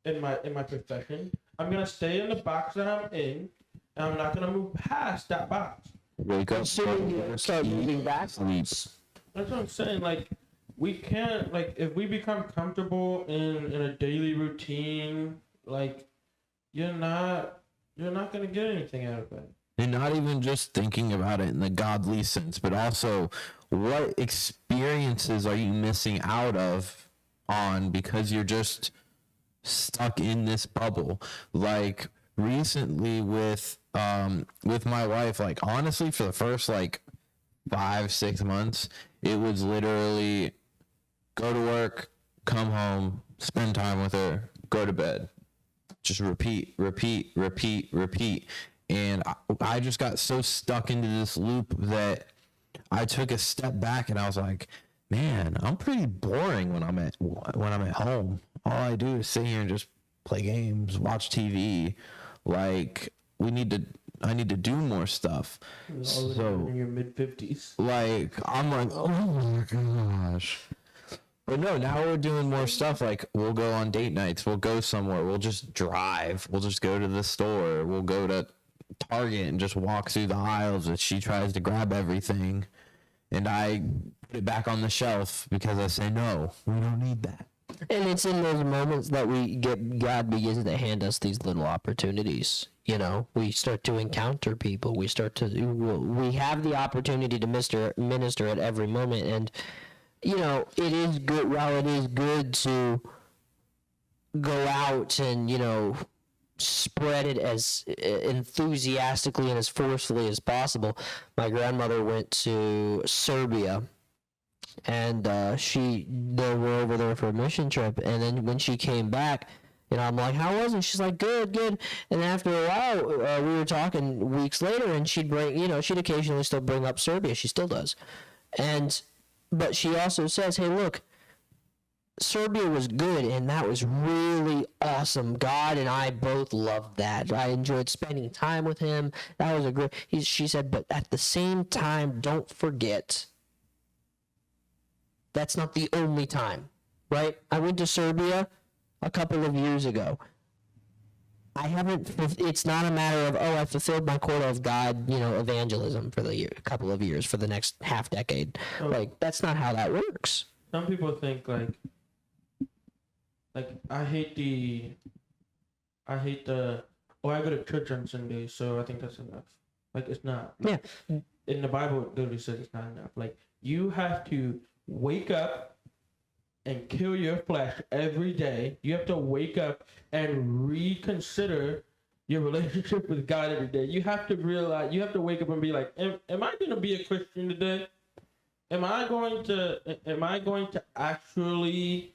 in my profession. I'm gonna stay in the box that I'm in, and I'm not gonna move past that box. Wake up, Start moving back. sleep. That's what I'm saying. Like, we can't, like, if we become comfortable in a daily routine, like, you're not gonna get anything out of it. And not even just thinking about it in the godly sense, but also what experiences are you missing out on because you're just stuck in this bubble? Like recently with my wife, like honestly for the first like 5-6 months, it was literally go to work, come home, spend time with her, go to bed. Just repeat. And I just got so stuck into this loop that I took a step back and I was like, man, I'm pretty boring when I'm at home. All I do is sit here and just play games, watch TV. Like I need to do more stuff. So in your mid-50s. like I'm like, oh my gosh. But no, now we're doing more stuff. Like we'll go on date nights, we'll go somewhere, we'll just drive, we'll just go to the store, we'll go to Target and just walk through the aisles as she tries to grab everything, and I put it back on the shelf because I say no, we don't need that. And it's in those moments that God begins to hand us these little opportunities. You know, we start to encounter people. We have the opportunity to minister at every moment. And, you know, it is good, while it is good to go out and, you know, spread it as enthusiastically and as forcefully as possible. My grandmother went to Serbia, and they were over there for a mission trip, and then when she came back, you know, I'm like, how was it? She's like, good. And after a while, we were talking weeks later, and she'd occasionally still bring up Serbia. She still does. But she also says, hey, look, Serbia was good, and that was really awesome. God and I both loved that. I enjoyed spending time with him. That was she said, but at the same time, don't forget, that's not the only time, right? I went to Serbia a couple of years ago. It's not a matter of, I fulfilled my quota of God, you know, evangelism for a couple of years, for the next half decade. Oh. Like, that's not how that works. Some people think like I hate the "Oh, I go to church on Sunday, so I think that's enough." Like, it's not. Yeah. In the Bible, it literally says it's not enough. Like, you have to wake up and kill your flesh every day. You have to wake up and reconsider your relationship with God every day. You have to realize, you have to wake up and be like, am I going to be a Christian today? Am I going to actually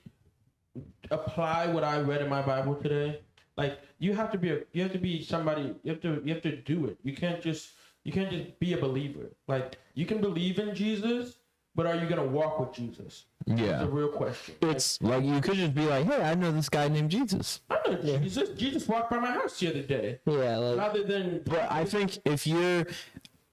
apply what I read in my Bible today? Like, you have to be somebody, you have to do it. You can't just be a believer. Like, you can believe in Jesus, but are you going to walk with Jesus? Yeah. That's a real question. It's Like, you could just be like, hey, I know this guy named Jesus. I know Jesus. Jesus walked by my house the other day. yeah, like Rather than, But I think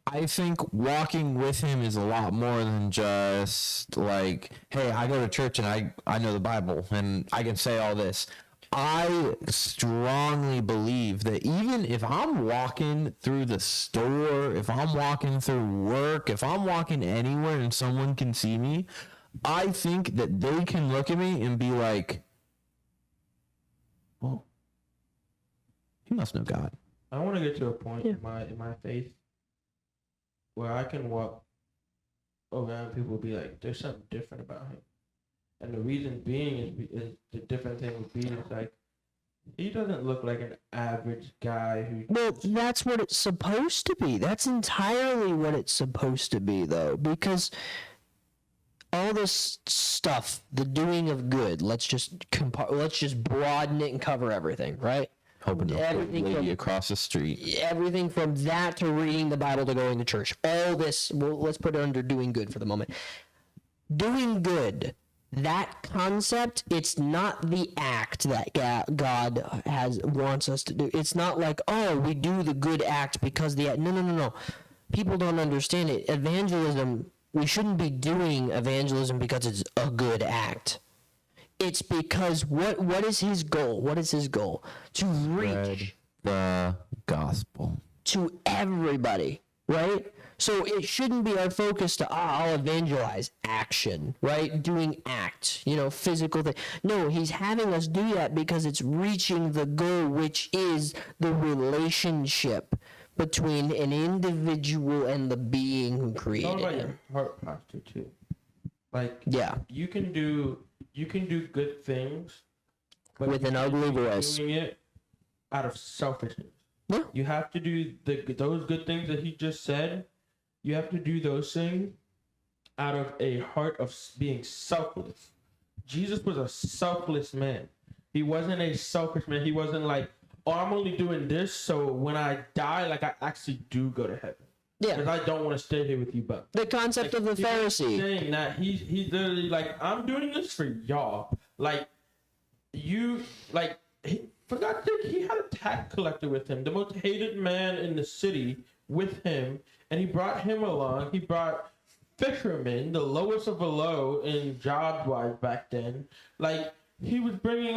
I think walking with him is a lot more than just like, hey, I go to church and I know the Bible and I can say all this. I strongly believe that even if I'm walking through the store, if I'm walking through work, if I'm walking anywhere and someone can see me, I think that they can look at me and be like, well, he must know God. I want to get to a point in my faith where I can walk around and people will be like, there's something different about him. And the reason being is the different thing would be is like, he doesn't look like an average guy who. well, that's what it's supposed to be. That's entirely what it's supposed to be, though, because all this stuff, the doing of good, let's just broaden it and cover everything, right? Hoping to Everything lady from- across the street. Everything from that to reading the Bible to going to church. All this, well, let's put it under doing good for the moment. Doing good, that concept, it's not the act that God wants us to do. It's not like, oh, we do the good act because the act. No. People don't understand it. Evangelism, we shouldn't be doing evangelism because it's a good act. It's because what is his goal? What is his goal? To reach The gospel. to everybody, right? So it shouldn't be our focus to, I'll evangelize, action, right? Doing act, physical thing. No, he's having us do that because it's reaching the goal, which is the relationship between an individual and the being who It's all created about him. your heart posture too. Like, Yeah, you can do good things, but with you an can't ugly be voice. doing it out of selfishness. Yeah. You have to do those good things that he just said. You have to do those things out of a heart of being selfless. Jesus was a selfless man. He wasn't a selfish man. He wasn't like, oh, I'm only doing this so when I die, like, I actually do go to heaven. Because Yeah, I don't want to stay here with you, but the concept of the he's Pharisee. saying that he's literally like, I'm doing this for y'all. Like, for God's sake, he had a tax collector with him, the most hated man in the city with him, and he brought him along. He brought fishermen, the lowest of the low in job-wise back then. Like, he was bringing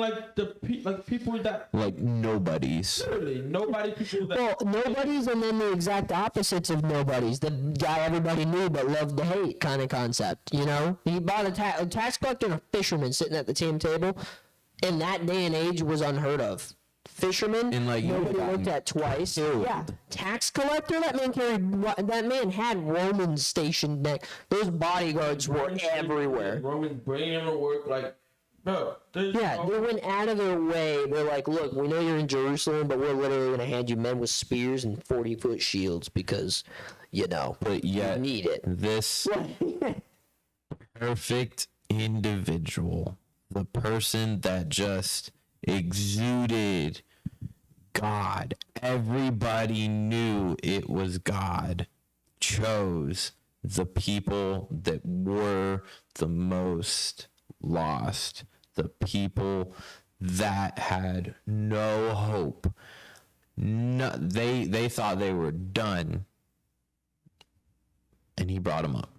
people that Like nobodies. literally nobody people that. Well, nobodies and then the exact opposites of nobodies. The guy everybody knew but loved to hate kind of concept, He bought a tax collector and a fisherman sitting at the same table. In that day and age was unheard of. Fisherman, And, like, you nobody got looked at twice. killed. Yeah, tax collector. That man had Romans stationed next. Those bodyguards were everywhere. Romans bringing him to work like, bro. Yeah, they went out of their way. They're like, look, we know you're in Jerusalem, but we're literally going to hand you men with spears and 40-foot shields because, But yet, you need it. this perfect individual, the person that just exuded God, everybody knew it was God, chose the people that were the most lost, the people that had no hope. No, they thought they were done, and he brought them up.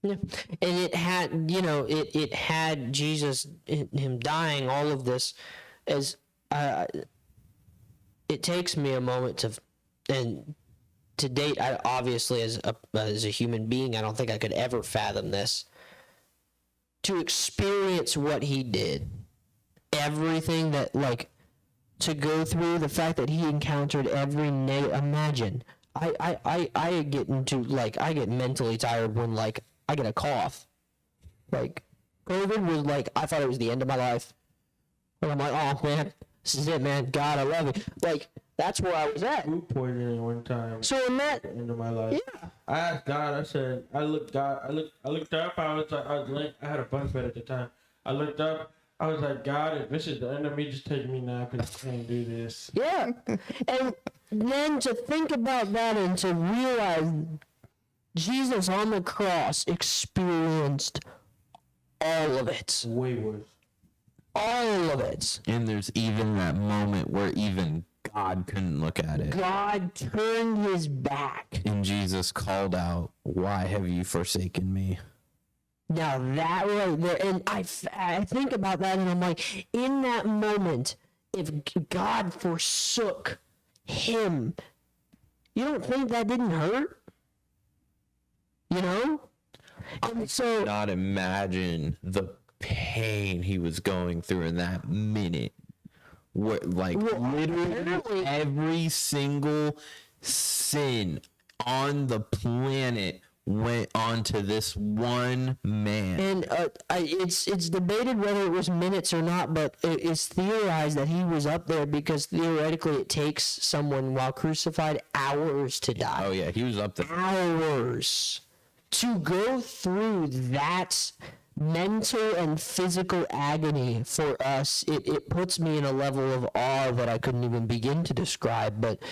Yeah. And it had, it had Jesus, him dying, all of this, as it takes me a moment to date. I obviously, as a human being, I don't think I could ever fathom this. To experience what he did, everything that, to go through the fact that he encountered every imagine. I get into, like, I get mentally tired when, like, I get a cough. Like, COVID was like, I thought it was the end of my life. And I'm like, oh man, this is it, man. God, I love you. Like, that's where I was at. Food poisoning one time. So in that, At the end of my life. yeah. I asked God. I said, I looked up. I had a bunk bed at the time. I looked up. I was like, God, if this is the end of me, just take me now, because I can't do this. Yeah. And then to think about that and to realize Jesus on the cross experienced all of it. Way worse. All of it. And there's even that moment where even God couldn't look at it. God turned his back. And Jesus called out, "Why have you forsaken me?" Now that right there, and I think about that and I'm like, in that moment, if God forsook him, you don't think that didn't hurt? You know? And so, Not imagine the pain he was going through in that minute. What, like, literally apparently- every single sin on the planet went onto this one man. and it's debated whether it was minutes or not, but it's theorized that he was up there because theoretically it takes someone while crucified hours to die. Oh yeah, he was up there. Hours to go through that mental and physical agony for us. It puts me in a level of awe that I couldn't even begin to describe, but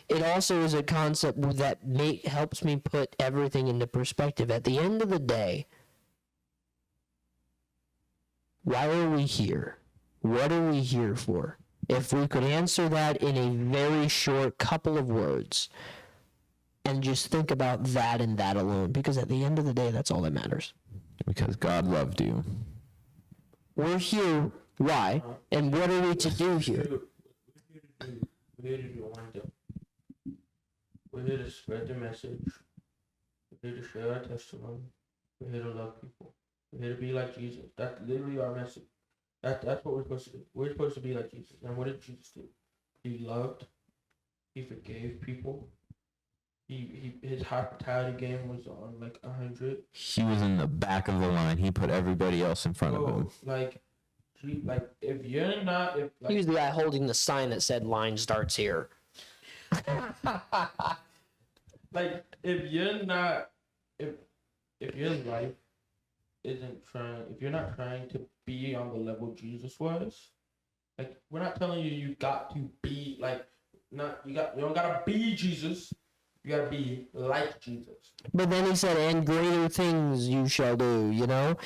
it also is a concept that helps me put everything into perspective. At the end of the day, why are we here? What are we here for? If we could answer that in a very short couple of words, and just think about that and that alone, because at the end of the day, that's all that matters. Because God loved you. We're here, why? And what are we to do here? We're here to do one thing. We're here to spread the message. We're here to share our testimony. We're here to love people. We're here to be like Jesus. That's literally our message. That's what we're supposed to do. We're supposed to be like Jesus. And what did Jesus do? He loved. He forgave people. His hospitality game was on like 100. He was in the back of the line. He put everybody else in front of him. Like if you're not, He was the guy holding the sign that said line starts here. like if you're not, if your life isn't trying, if you're not trying to be on the level Jesus was, like we're not telling you got to be like, you don't gotta be Jesus. You gotta be like Jesus. But then he said, and greater things you shall do, you know?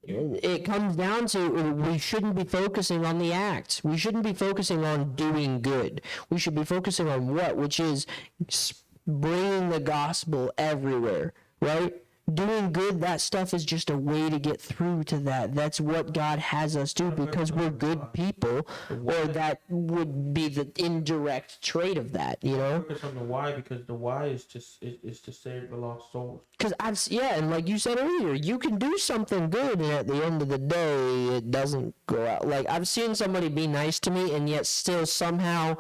It comes down to we shouldn't be focusing on the act. We shouldn't be focusing on doing good. We should be focusing on what? Which is bringing the gospel everywhere, right? Doing good, that stuff is just a way to get through to that. That's what God has us do because we're good people, or that would be the indirect trait of that, you know? Focus on the why, because the why is to save the lost souls. Because and like you said earlier, you can do something good, and at the end of the day, it doesn't go out. Like, I've seen somebody be nice to me, and yet still somehow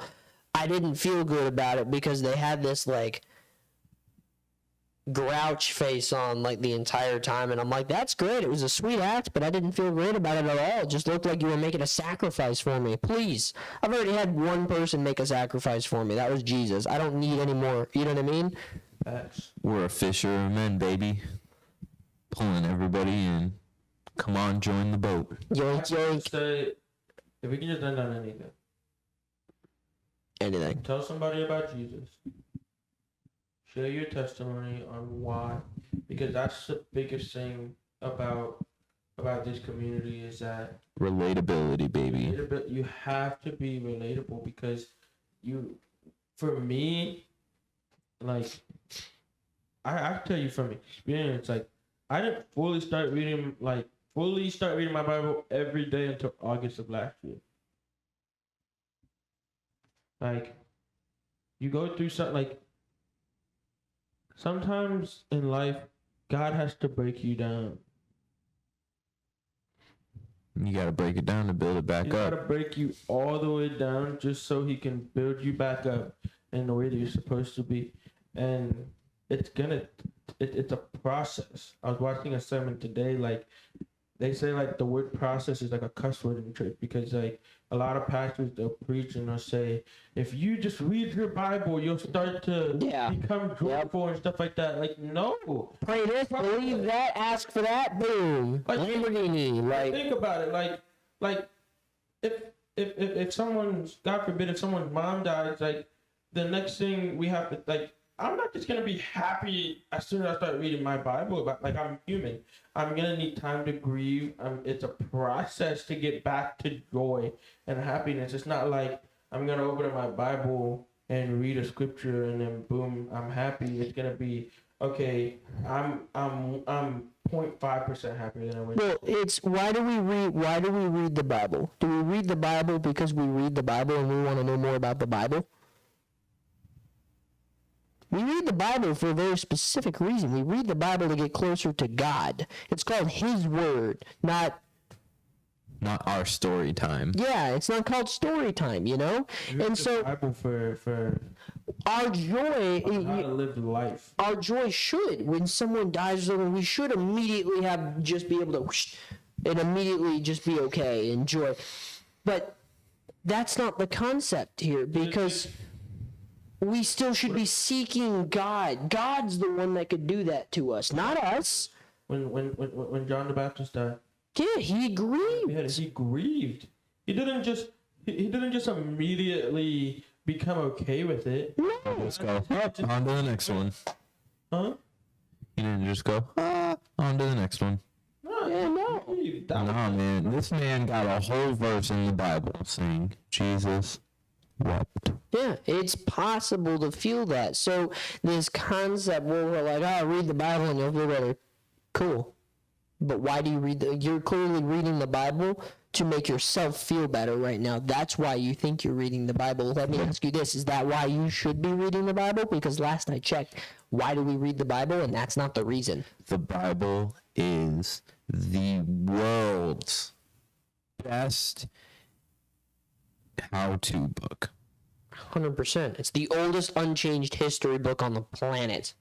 I didn't feel good about it because they had this, like, grouch face on, like, the entire time, and I'm like, that's great, it was a sweet act, but I didn't feel great about it at all. It just looked like you were making a sacrifice for me. Please, I've already had one person make a sacrifice for me. That was Jesus. I don't need any more. You know what I mean? Facts. We're a fisher of men, baby. Pulling everybody in. Come on, join the boat. Yoink, yoink. Say, if we can just end on Anything. tell somebody about Jesus. Share your testimony on why, because that's the biggest thing about this community is that Relatability, baby. you have to be relatable, because for me, like, I tell you from experience, like, I didn't fully start reading my Bible every day until August of last year. Like, you go through something, like, sometimes in life, God has to break you down. You got to break it down to build it back He's up. gotta break you all the way down just so he can build you back up in the way that you're supposed to be. And it's a process. I was watching a sermon today, like they say like the word process is like a cuss word in church because like a lot of pastors they'll preach and they'll say if you just read your Bible you'll start to become joyful and stuff like that. Like no. Pray this, believe that, ask for that, boom. Like, Lamborghini. Like think about it, like if someone's, God forbid, if someone's mom dies, like the next thing we have to like. I'm not just gonna be happy as soon as I start reading my Bible. But like I'm human, I'm gonna need time to grieve. It's a process to get back to joy and happiness. It's not like I'm gonna open my Bible and read a scripture and then boom, I'm happy. It's gonna be okay. I'm 0.5% happier than I was. well, it's why do we read the Bible? Do we read the Bible because we read the Bible and we want to know more about the Bible? We read the Bible for a very specific reason. We read the Bible to get closer to God. It's called His Word, not our story time. Yeah, it's not called story time, you know? And so Bible for our joy how to live life. our joy should, when someone dies or something, we should immediately just be able to whoosh, and immediately just be okay, enjoy. But that's not the concept here, because we still should be seeking God. God's the one that could do that to us, not us. When John the Baptist died, Yeah, he grieved. he grieved. He didn't just immediately become okay with it. Let's go. On to the next one. Huh? You didn't just go, on to the next one. No. No, man. This man got a whole verse in the Bible saying, Jesus wept. Yeah, it's possible to feel that. So this concept where we're like, read the Bible and you'll feel better. Cool. But why do you read you're clearly reading the Bible to make yourself feel better right now. That's why you think you're reading the Bible. Let me ask you this. Is that why you should be reading the Bible? Because last I checked, why do we read the Bible? And that's not the reason. The Bible is the world's best how-to book. 100%. It's the oldest unchanged history book on the planet.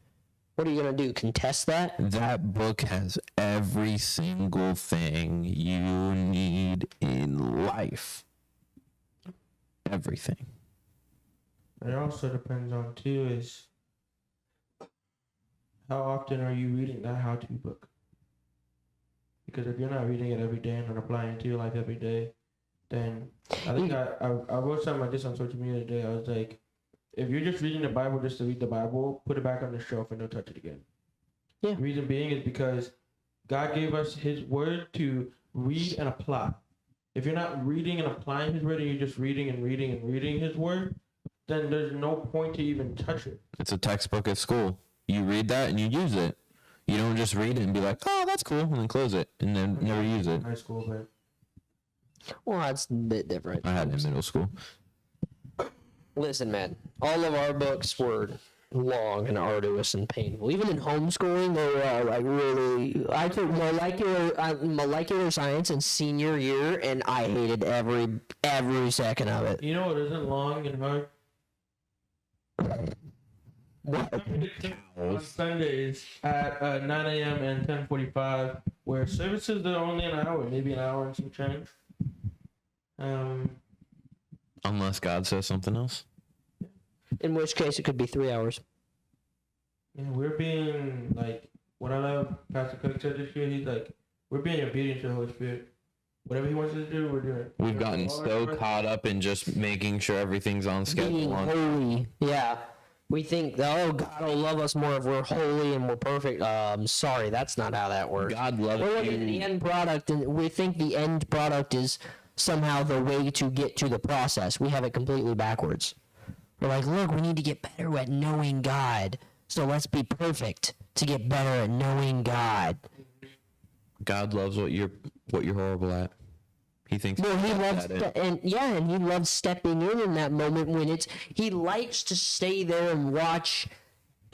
What are you going to do, contest that? That book has every single thing you need in life. Everything. It also depends on, too, is how often are you reading that how-to book? Because if you're not reading it every day and not applying it to your life every day, then I think I wrote something like this on social media today. I was like, if you're just reading the Bible just to read the Bible, put it back on the shelf and don't touch it again. Yeah. The reason being is because God gave us His Word to read and apply. If you're not reading and applying His Word and you're just reading and reading and reading His Word, then there's no point to even touch it. It's a textbook at school. You read that and you use it. You don't just read it and be like, oh, that's cool, and then close it, and then never use it. High school, but Well, that's a bit different. I had it in middle school. Listen, man, all of our books were long and arduous and painful. Even in homeschooling, they were like really. I took molecular science in senior year, and I hated every second of it. you know what isn't long and hard? On Sundays at 9 a.m. and 10:45, where services are only an hour, maybe an hour and some change. Unless God says something else. In which case, it could be 3 hours. And we're being like, what I love Pastor Cook said this year, he's like, we're being obedient to the Holy Spirit. Whatever He wants us to do, we're doing. We've gotten so caught up in just making sure everything's on Being schedule. holy, yeah. We think, oh, God will love us more if we're holy and we're perfect. Sorry, that's not how that works. God loves We're looking at the you. end product, and we think the end product is somehow the way to get to the process. We have it completely backwards. We're like, look, we need to get better at knowing God. So let's be perfect to get better at knowing God. God loves what you're horrible at. He thinks. Well, he you're loves, bad at it. and he loves stepping in that moment when he likes to stay there and watch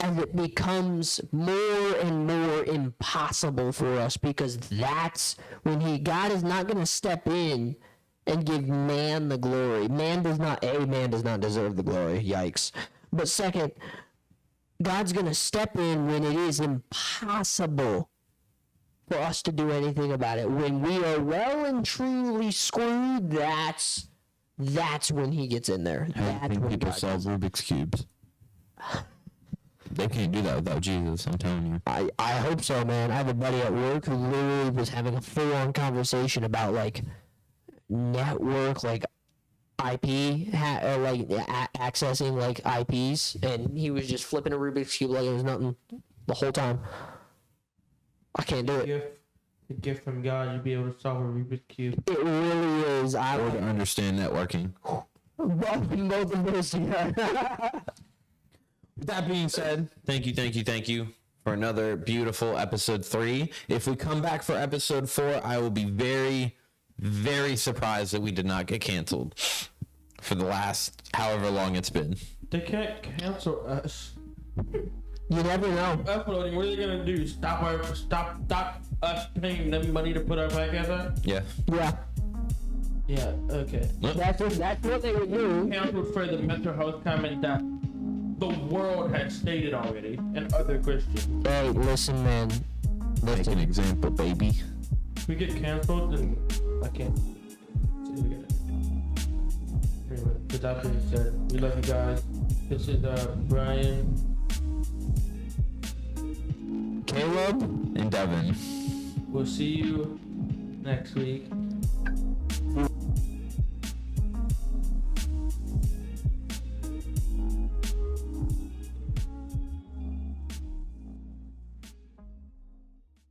as it becomes more and more impossible for us, because that's when God is not going to step in and give man the glory. Man does not deserve the glory. Yikes. But second, God's going to step in when it is impossible for us to do anything about it. When we are well and truly screwed, that's when he gets in there. I That's think when people God solve Rubik's Cubes. They can't do that without Jesus, I'm telling you. I hope so, man. I have a buddy at work who literally was having a full-on conversation about, like, network, like, IP, accessing, like, IPs, and he was just flipping a Rubik's Cube like it was nothing the whole time. I can't do it. A gift from God, you'd be able to solve a Rubik's Cube. It really is. Or to understand networking. Both of those together. With that being said, thank you for another beautiful episode 3. If we come back for episode 4, I will be very, very surprised that we did not get canceled for the last however long it's been. They can't cancel us. You never know. Uploading, what are they gonna do? Stop us paying them money to put our podcast out? Yeah. Yeah. Yeah, okay. That's what they would do. Canceled for the mental health comment that the world had stated already, and other Christians. Hey, listen, man. Make an example, baby. If we get canceled, then I can't see we get it. Anyway, with that being said, we love you guys. This is Brian, Caleb and Devon. we'll see you next week.